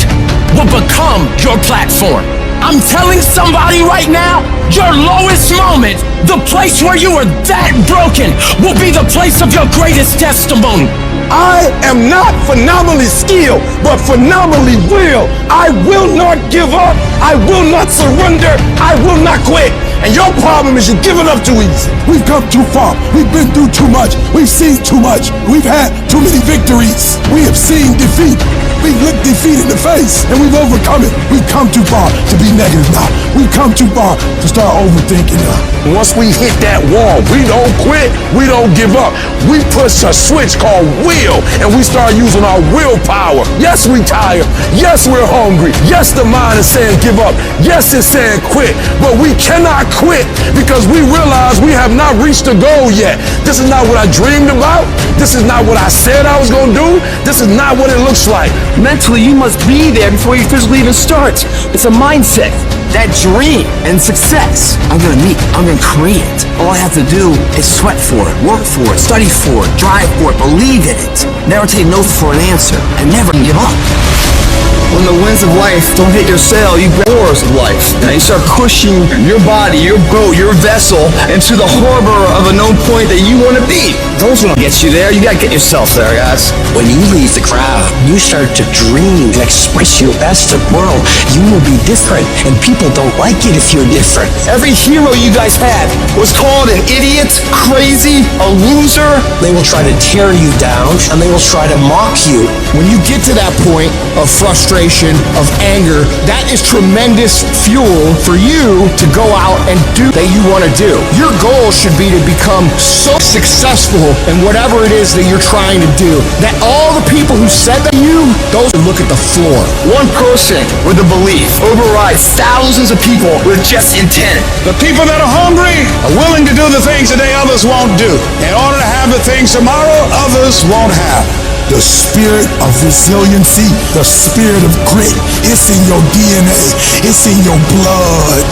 will become your platform. I'm telling somebody right now, your lowest moment, the place where you were that broken, will be the place of your greatest testimony. I am not phenomenally skilled, but phenomenally will. I will not give up. I will not surrender. I will not quit. And your problem is you're giving up too easy. We've come too far. We've been through too much. We've seen too much. We've had too many victories. We have seen defeat. We've looked defeat in the face, and we've overcome it. We've come too far to be negative now. We've come too far to start overthinking now. Once we hit that wall, we don't quit. We don't give up. We push a switch called will, and we start using our willpower. Yes, we tired. Yes, we're hungry. Yes, the mind is saying give up. Yes, it's saying quit. But we cannot quit because we realize we have not reached the goal yet. This is not what I dreamed about. This is not what I said I was going to do. This is not what it looks like. Mentally, you must be there before you physically even start. It's a mindset. That dream and success, I'm gonna meet, I'm gonna create it. All I have to do is sweat for it, work for it, study for it, drive for it, believe in it. Never take no for an answer, and never give up. When the winds of life don't hit your sail, you grab oars of life. And you start pushing your body, your boat, your vessel into the harbor of a known point that you want to be. Those don't get you there. You gotta get yourself there, guys. When you leave the crowd, you start to dream and express your best of world. You will be different, and people don't like it if you're different. Every hero you guys had was called an idiot, crazy, a loser. They will try to tear you down, and they will try to mock you. When you get to that point of frustration, of anger, that is tremendous fuel for you to go out and do that you want to do. Your goal should be to become so successful in whatever it is that you're trying to do that all the people who said that you, those look at the floor. One person with a belief overrides thousands of people with just intent. The people that are hungry are willing to do the things that they others won't do in order to have have the things tomorrow others won't have. The spirit of resiliency, the spirit of grit, it's in your DNA, it's in your blood.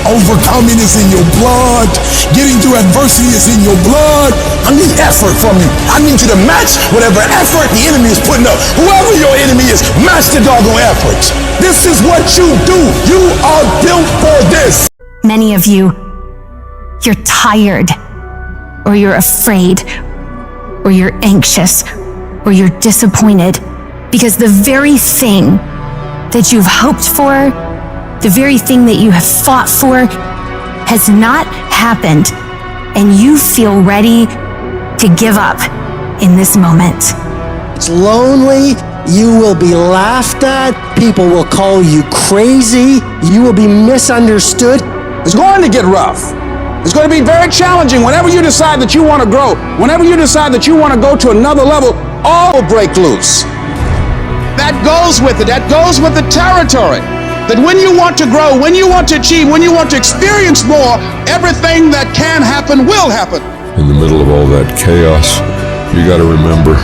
Overcoming is in your blood. Getting through adversity is in your blood. I need effort from you. I need you to match whatever effort the enemy is putting up. Whoever your enemy is, match the doggone effort. This is what you do. You are built for this. Many of you, you're tired, or you're afraid, or you're anxious, or you're disappointed because the very thing that you've hoped for, the very thing that you have fought for has not happened, and you feel ready to give up in this moment. It's lonely. You will be laughed at. People will call you crazy. You will be misunderstood. It's going to get rough. It's going to be very challenging. Whenever you decide that you want to grow, whenever you decide that you want to go to another level, all will break loose. That goes with it. That goes with the territory. That when you want to grow, when you want to achieve, when you want to experience more, everything that can happen will happen. In the middle of all that chaos, you got to remember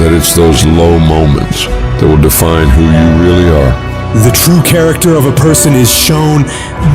that it's those low moments that will define who you really are. The true character of a person is shown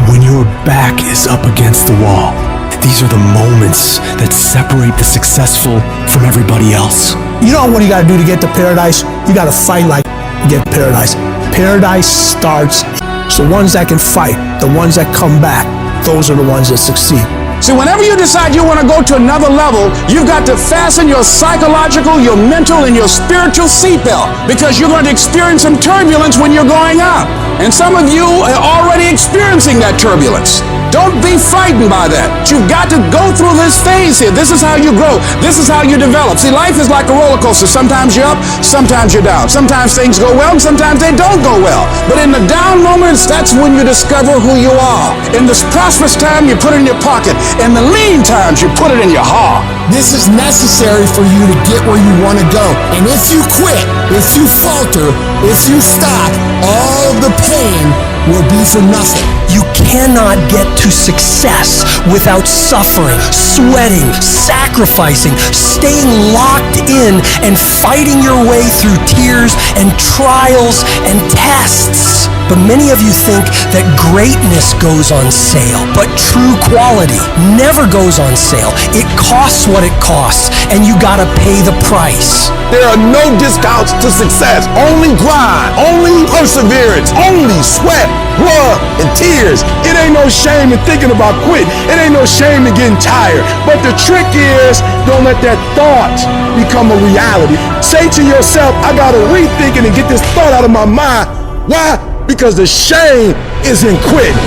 when your back is up against the wall. These are the moments that separate the successful from everybody else. You know what you gotta do to get to paradise? You gotta fight like to get paradise. Paradise starts. It's the ones that can fight, the ones that come back, those are the ones that succeed. See, whenever you decide you want to go to another level, you've got to fasten your psychological, your mental, and your spiritual seatbelt, because you're going to experience some turbulence when you're going up. And some of you are already experiencing that turbulence. Don't be frightened by that. You've got to go through this phase here. This is how you grow. This is how you develop. See, life is like a roller coaster. Sometimes you're up, sometimes you're down. Sometimes things go well, and sometimes they don't go well. But in the down moments, that's when you discover who you are. In this prosperous time, you put it in your pocket. In the lean times, you put it in your heart. This is necessary for you to get where you want to go. And if you quit, if you falter, if you stop, all the pain will be for nothing. You cannot get to success without suffering, sweating, sacrificing, staying locked in, and fighting your way through tears and trials and tests. But many of you think that greatness goes on sale, but true quality never goes on sale. It costs what it costs, and you gotta pay the price. There are no discounts to success. Only grind, only perseverance, only sweat, blood, and tears. It ain't no shame in thinking about quitting. It ain't no shame in getting tired. But the trick is, don't let that thought become a reality. Say to yourself, I gotta rethink it and get this thought out of my mind. Why? Because the shame is in quitting.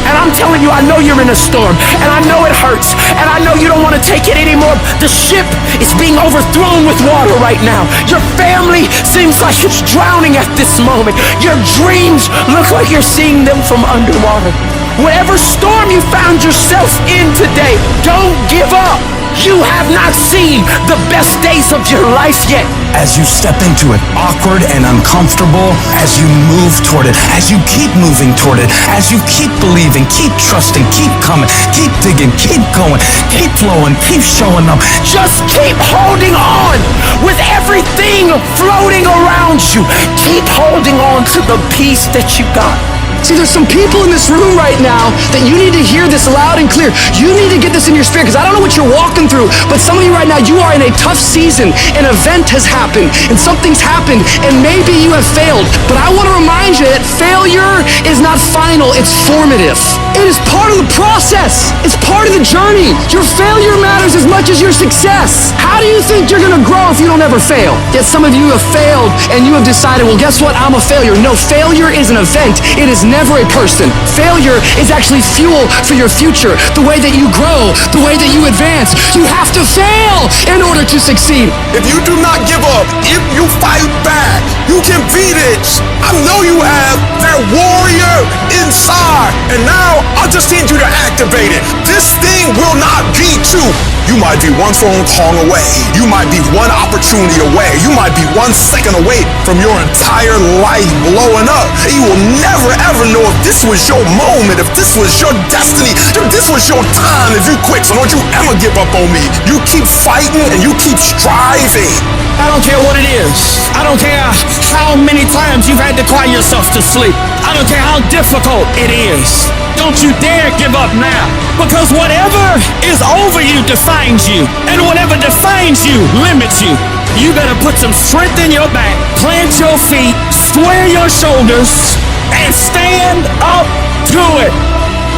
And I'm telling you, I know you're in a storm, and I know it hurts, and I know you don't want to take it anymore. The ship is being overthrown with water right now. Your family seems like it's drowning at this moment. Your dreams look like you're seeing them from underwater. Whatever storm you found yourself in today, don't give up. You have not seen the best days of your life yet. As you step into it, awkward and uncomfortable, as you move toward it, as you keep moving toward it, as you keep believing, keep trusting, keep coming, keep digging, keep going, keep flowing, keep showing up. Just keep holding on with everything floating around you. Keep holding on to the peace that you got. See, there's some people in this room right now that you need to hear this loud and clear. You need to get this in your spirit, because I don't know what you're walking through, but some of you right now, you are in a tough season. An event has happened, and something's happened, and maybe you have failed. But I want to remind you that failure is not final, it's formative. It is part of the process. It's part of the journey. Your failure matters as much as your success. How do you think you're going to grow if you don't ever fail? Yet some of you have failed, and you have decided, well, guess what? I'm a failure. No, failure is an event. It is never a person. Failure is actually fuel for your future. The way that you grow, the way that you advance. You have to fail in order to succeed. If you do not give up, if you fight back, you can beat it. I know you have that warrior inside. And now I just need you to activate it. This thing will not be too You might be one phone call away. You might be one opportunity away. You might be 1 second away from your entire life blowing up. You will never ever know if this was your moment, if this was your destiny, if this was your time, if you quit. So don't you ever give up on me. You keep fighting and you keep striving. I don't care what it is. I don't care how many times you've had to cry yourself to sleep. I don't care how difficult it is. Don't you dare give up now. Because whatever is over you defines you. And whatever defines you limits you. You better put some strength in your back, plant your feet, square your shoulders, and stand up to it.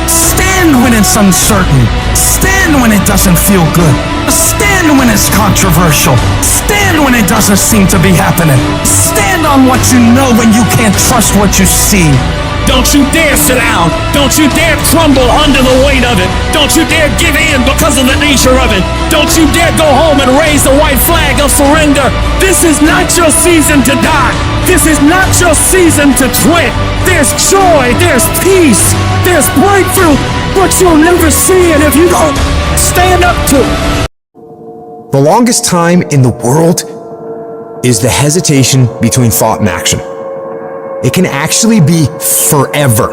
Stand when it's uncertain. Stand when it doesn't feel good. Stand when it's controversial. Stand when it doesn't seem to be happening. Stand on what you know when you can't trust what you see. Don't you dare sit down. Don't you dare crumble under the weight of it. Don't you dare give in because of the nature of it. Don't you dare go home and raise the white flag of surrender. This is not your season to die. This is not your season to quit. There's joy, there's peace, there's breakthrough, but you'll never see it if you don't stand up to it. The longest time in the world is the hesitation between thought and action. It can actually be forever.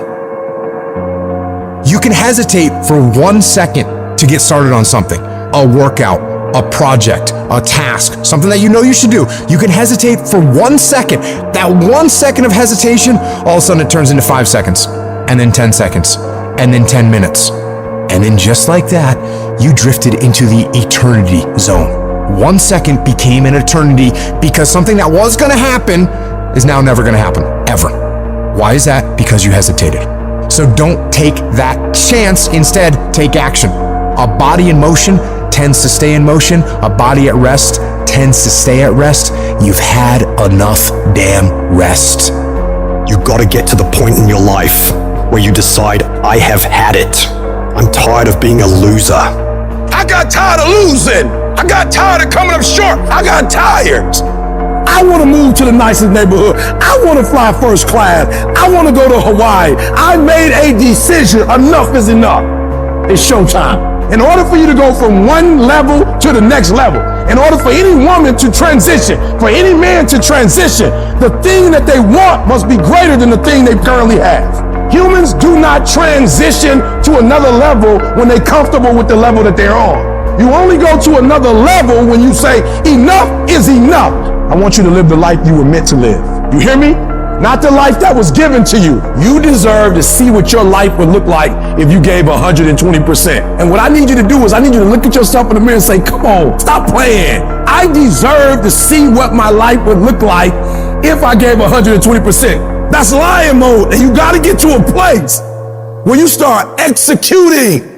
You can hesitate for 1 second to get started on something, a workout, a project, a task, something that you know you should do. You can hesitate for 1 second. That 1 second of hesitation, all of a sudden it turns into 5 seconds, and then 10 seconds, and then 10 minutes. And then just like that, you drifted into the eternity zone. 1 second became an eternity because something that was gonna happen is now never gonna happen, ever. Why is that? Because you hesitated. So don't take that chance. Instead, take action. A body in motion tends to stay in motion. A body at rest tends to stay at rest. You've had enough damn rest. You gotta get to the point in your life where you decide, I have had it. I'm tired of being a loser. I got tired of losing. I got tired of coming up short. I got tired. I want to move to the nicest neighborhood. I want to fly first class. I want to go to Hawaii. I made a decision. Enough is enough. It's showtime. In order for you to go from one level to the next level, in order for any woman to transition, for any man to transition, the thing that they want must be greater than the thing they currently have. Humans do not transition to another level when they're comfortable with the level that they're on. You only go to another level when you say, enough is enough. I want you to live the life you were meant to live. You hear me? Not the life that was given to you. You deserve to see what your life would look like if you gave 120%. And what I need you to do is I need you to look at yourself in the mirror and say, come on, stop playing. I deserve to see what my life would look like if I gave 120%. That's lion mode. And you got to get to a place where you start executing.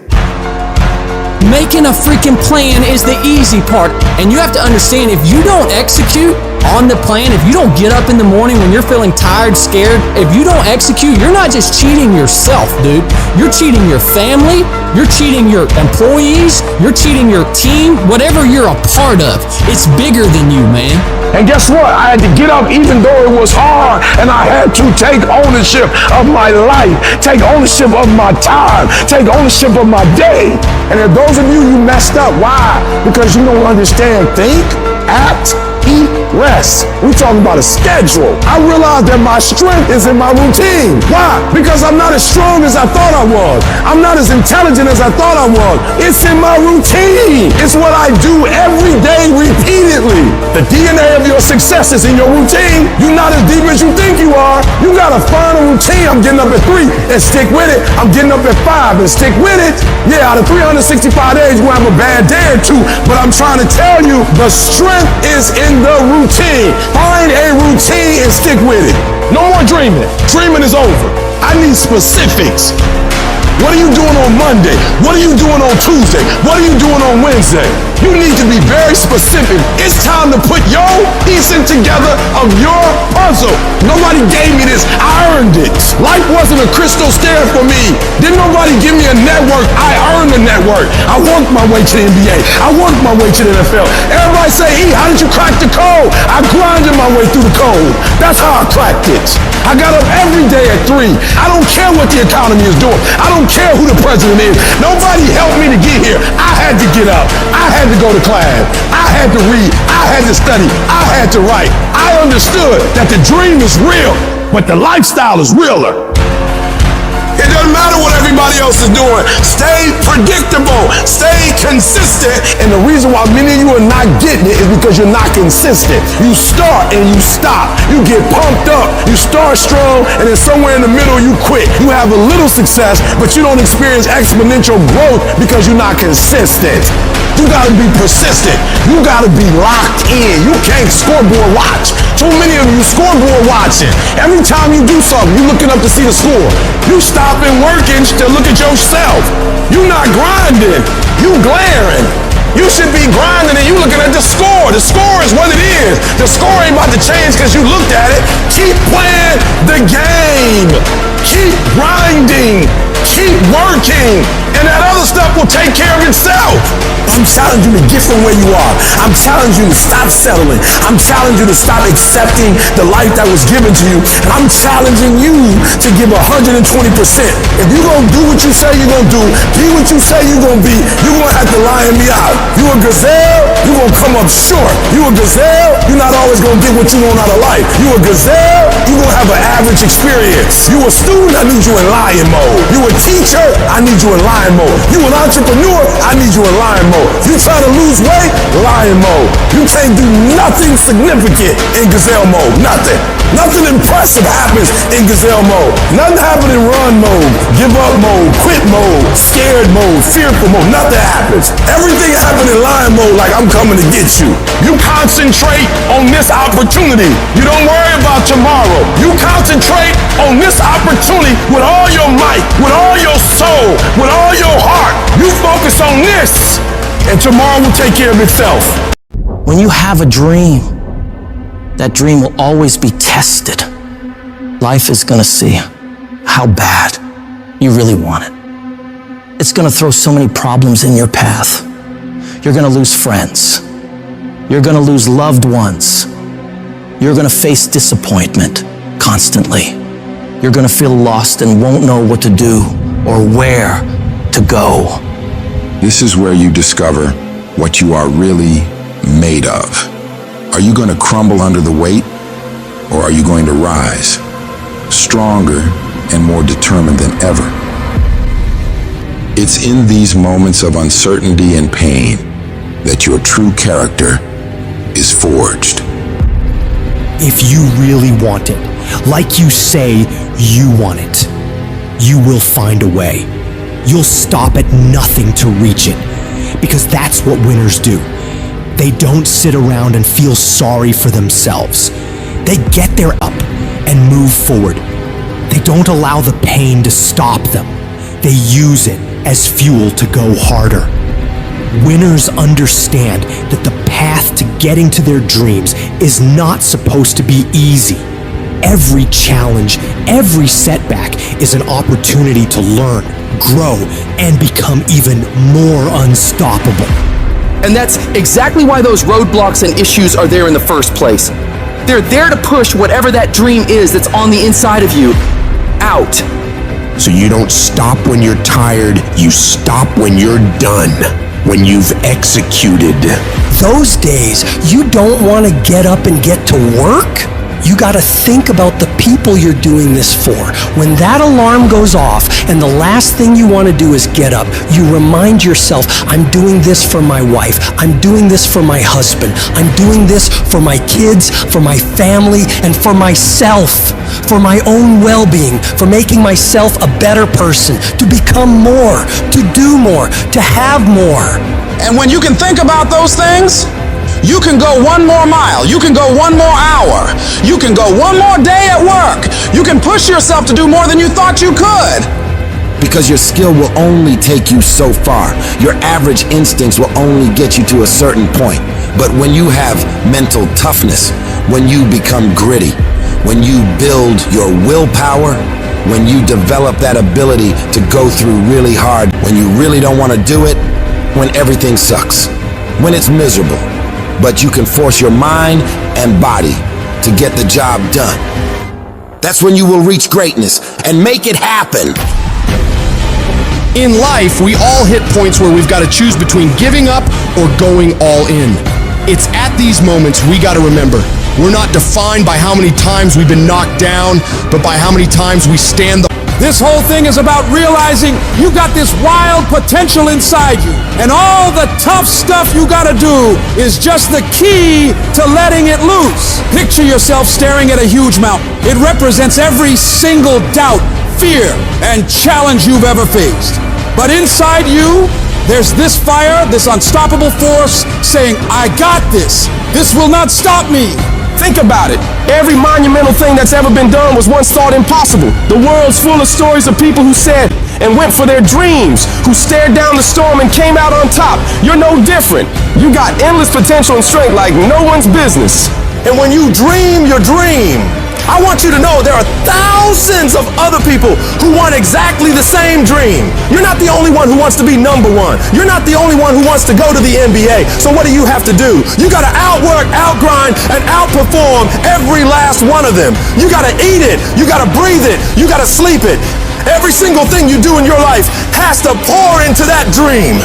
Making a freaking plan is the easy part, and you have to understand, if you don't execute on the plan, if you don't get up in the morning when you're feeling tired, scared, if you don't execute, you're not just cheating yourself, dude. You're cheating your family, you're cheating your employees, you're cheating your team, whatever you're a part of. It's bigger than you, man. And guess what? I had to get up even though it was hard, and I had to take ownership of my life, take ownership of my time, take ownership of my day. And if those of you messed up, why? Because you don't understand. Think, act, eat, rest. We're talking about a schedule. I realized that my strength is in my routine. Why? Because I'm not as strong as I thought I was. I'm not as intelligent as I thought I was. It's in my routine. It's what I do every day repeatedly. The DNA of your success is in your routine. You're not as deep as you think you are. You gotta find a routine. I'm getting up at 3 and stick with it. I'm getting up at 5 and stick with it. Yeah, out of 365 days, we'll have a bad day or two, but I'm trying to tell you, the strength is in the routine. Find a routine and stick with it. No more dreaming. Dreaming is over. I need specifics. What are you doing on Monday? What are you doing on Tuesday? What are you doing on Wednesday? You need to be very specific. It's time to put your piecing together of your puzzle. Nobody gave me this. I earned it. Life wasn't a crystal stair for me. Didn't nobody give me a network. I earned the network. I worked my way to the NBA. I worked my way to the NFL. Everybody say, E, how did you crack the code? I grinded my way through the code. That's how I cracked it. I got up every day at 3. I don't care what the economy is doing. I don't care who the president is. Nobody helped me to get here. I had to get up. I had to go to class. I had to read. I had to study. I had to write. I understood that the dream is real, but the lifestyle is realer. It doesn't matter what everybody else is doing. Stay predictable. Stay consistent. And the reason why many of you are not getting it is because you're not consistent. You start and you stop. You get pumped up. You start strong, and then somewhere in the middle you quit. You have a little success, but you don't experience exponential growth because you're not consistent. You gotta be persistent. You gotta be locked in. You can't scoreboard watch. Too many of you scoreboard watching. Every time you do something, you're looking up to see the score. You stopping working to look at yourself. You not grinding. You glaring. You should be grinding and you looking at the score. The score is what it is. The score ain't about to change because you looked at it. Keep playing the game. Keep grinding. Keep working. And that other stuff will take care of itself. I'm challenging you to get from where you are. I'm challenging you to stop settling. I'm challenging you to stop accepting the life that was given to you. And I'm challenging you to give 120%. If you're going to do what you say you're going to do, be what you say you're going to be, you're going to have to lion me out. You a gazelle, you're going to come up short. You a gazelle, you're not always going to get what you want out of life. You a gazelle, you're going to have an average experience. You a student, I need you in lion mode. You a teacher, I need you in lion mode. You an entrepreneur, I need you in lion mode. You trying to lose weight, lion mode. You can't do nothing significant in gazelle mode. Nothing. Nothing impressive happens in gazelle mode. Nothing happens in run mode, give up mode, quit mode, scared mode, fearful mode. Nothing happens. Everything happens in lion mode like I'm coming to get you. You concentrate on this opportunity. You don't worry about tomorrow. You concentrate on this opportunity with all your might, with all your soul, with all your heart. You focus on this, and tomorrow will take care of itself. When you have a dream, that dream will always be tested. Life is gonna see how bad you really want it. It's gonna throw so many problems in your path. You're gonna lose friends. You're gonna lose loved ones. You're gonna face disappointment constantly. You're gonna feel lost and won't know what to do or where to go. This is where you discover what you are really made of. Are you going to crumble under the weight, or are you going to rise, stronger and more determined than ever? It's in these moments of uncertainty and pain that your true character is forged. If you really want it, like you say you want it, you will find a way. You'll stop at nothing to reach it, because that's what winners do. They don't sit around and feel sorry for themselves. They get their up and move forward. They don't allow the pain to stop them. They use it as fuel to go harder. Winners understand that the path to getting to their dreams is not supposed to be easy. Every challenge, every setback is an opportunity to learn, grow, and become even more unstoppable. And that's exactly why those roadblocks and issues are there in the first place. They're there to push whatever that dream is that's on the inside of you out. So you don't stop when you're tired, you stop when you're done, when you've executed. Those days, you don't want to get up and get to work? You gotta think about the people you're doing this for. When that alarm goes off and the last thing you want to do is get up, you remind yourself, I'm doing this for my wife, I'm doing this for my husband, I'm doing this for my kids, for my family, and for myself, for my own well-being, for making myself a better person, to become more, to do more, to have more. And when you can think about those things, you can go 1 more mile. You can go 1 more hour. You can go 1 more day at work. You can push yourself to do more than you thought you could. because your skill will only take you so far. Your average instincts will only get you to a certain point. But when you have mental toughness, when you become gritty, when you build your willpower, when you develop that ability to go through really hard, when you really don't want to do it, when everything sucks, when it's miserable, but you can force your mind and body to get the job done. That's when you will reach greatness and make it happen. In life, we all hit points where we've got to choose between giving up or going all in. It's at these moments we got to remember, we're not defined by how many times we've been knocked down, but by how many times we stand the... This whole thing is about realizing you got this wild potential inside you, and all the tough stuff you gotta do is just the key to letting it loose. Picture yourself staring at a huge mountain. It represents every single doubt, fear, and challenge you've ever faced. But inside you, there's this fire, this unstoppable force saying, I got this. This will not stop me. Think about it. Every monumental thing that's ever been done was once thought impossible. The world's full of stories of people who said and went for their dreams, who stared down the storm and came out on top. You're no different. You got endless potential and strength like no one's business. And when you dream your dream, I want you to know there are thousands of other people who want exactly the same dream. You're not the only one who wants to be number one. You're not the only one who wants to go to the NBA. So what do you have to do? You gotta outwork, outgrind, and outperform every last one of them. You gotta eat it. You gotta breathe it. You gotta sleep it. Every single thing you do in your life has to pour into that dream.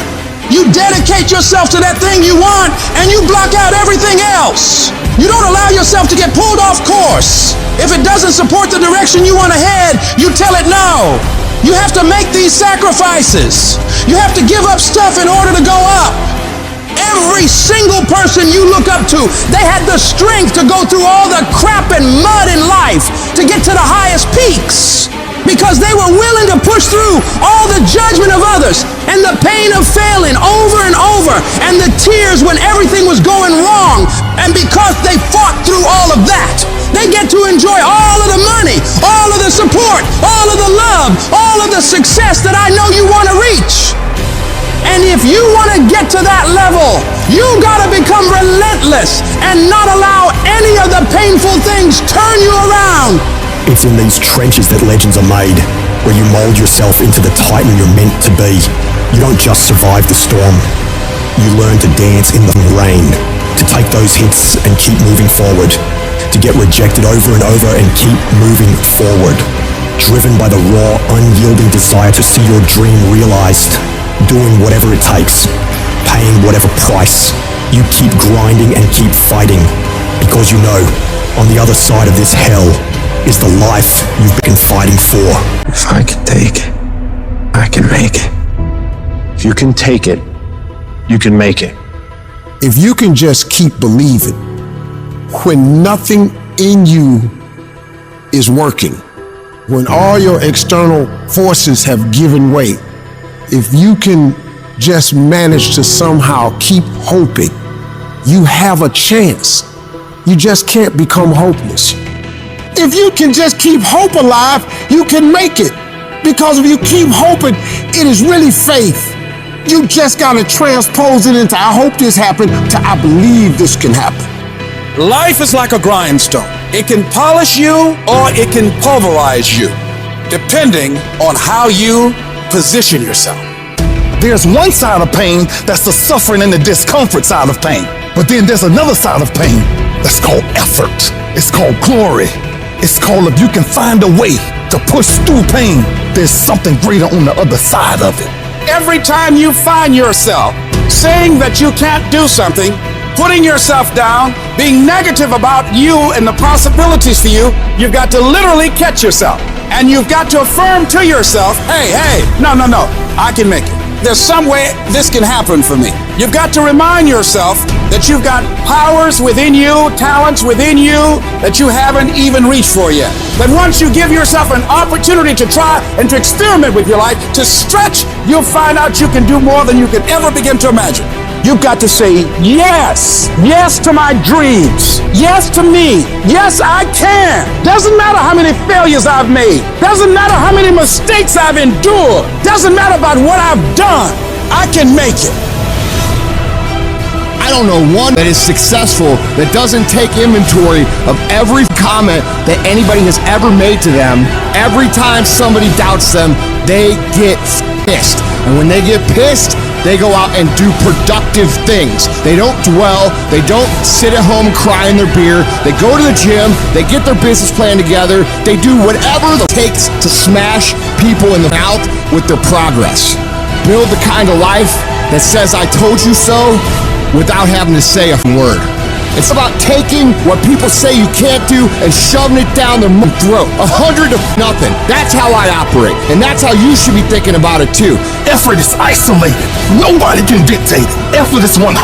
You dedicate yourself to that thing you want, and you block out everything else. You don't allow yourself to get pulled off course. If it doesn't support the direction you want to head, you tell it no. You have to make these sacrifices. You have to give up stuff in order to go up. Every single person you look up to, they had the strength to go through all the crap and mud in life to get to the highest peaks. Because they were willing to push through all the judgment of others and the pain of failing over and over and the tears when everything was going wrong. And because they fought through all of that, they get to enjoy all of the money, all of the support, all of the love, all of the success that I know you want to reach. And if you want to get to that level, you got to become relentless and not allow any of the painful things turn you around. It's in these trenches that legends are made, where you mold yourself into the titan you're meant to be. You don't just survive the storm. You learn to dance in the rain, to take those hits and keep moving forward, to get rejected over and over and keep moving forward. Driven by the raw, unyielding desire to see your dream realized, doing whatever it takes, paying whatever price. You keep grinding and keep fighting, because you know, on the other side of this hell, is the life you've been fighting for. If I can take it, I can make it. If you can take it, you can make it. If you can just keep believing when nothing in you is working, when all your external forces have given way, if you can just manage to somehow keep hoping, you have a chance. You just can't become hopeless. If you can just keep hope alive, you can make it. Because if you keep hoping, it is really faith. You just gotta transpose it into I hope this happened to I believe this can happen. Life is like a grindstone. It can polish you or it can pulverize you, depending on how you position yourself. There's one side of pain that's the suffering and the discomfort side of pain. But then there's another side of pain that's called effort. It's called glory. It's called if you can find a way to push through pain, there's something greater on the other side of it. Every time you find yourself saying that you can't do something, putting yourself down, being negative about you and the possibilities for you, you've got to literally catch yourself. And you've got to affirm to yourself, hey, no, I can make it. There's some way this can happen for me. You've got to remind yourself that you've got powers within you, talents within you that you haven't even reached for yet. That once you give yourself an opportunity to try and to experiment with your life, to stretch, you'll find out you can do more than you could ever begin to imagine. You've got to say yes. Yes to my dreams. Yes to me. Yes, I can. Doesn't matter how many failures I've made. Doesn't matter how many mistakes I've endured. Doesn't matter about what I've done. I can make it. I don't know one that is successful that doesn't take inventory of every comment that anybody has ever made to them. Every time somebody doubts them, they get pissed. And when they get pissed, they go out and do productive things. They don't dwell. They don't sit at home and cry in their beer. They go to the gym. They get their business plan together. They do whatever it takes to smash people in the mouth with their progress. Build the kind of life that says, I told you so, without having to say a word. It's about taking what people say you can't do and shoving it down their throat. 100 to nothing. That's how I operate. And that's how you should be thinking about it too. Effort is isolated. Nobody can dictate it. Effort is 100%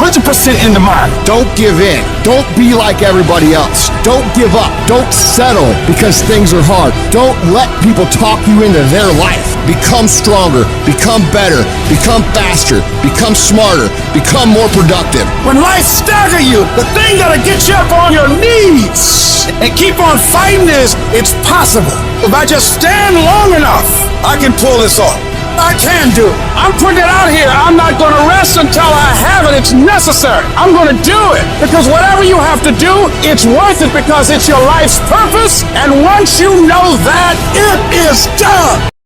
in the mind. Don't give in. Don't be like everybody else. Don't give up. Don't settle because things are hard. Don't let people talk you into their life. Become stronger. Become better. Become faster. Become smarter. Become more productive. When life staggers you, the thing that'll get you up on your knees and keep on fighting is, it's possible. If I just stand long enough, I can pull this off. I can do it. I'm putting it out here. I'm not going to rest until I have it. It's necessary. I'm going to do it. Because whatever you have to do, it's worth it because it's your life's purpose. And once you know that, it is done.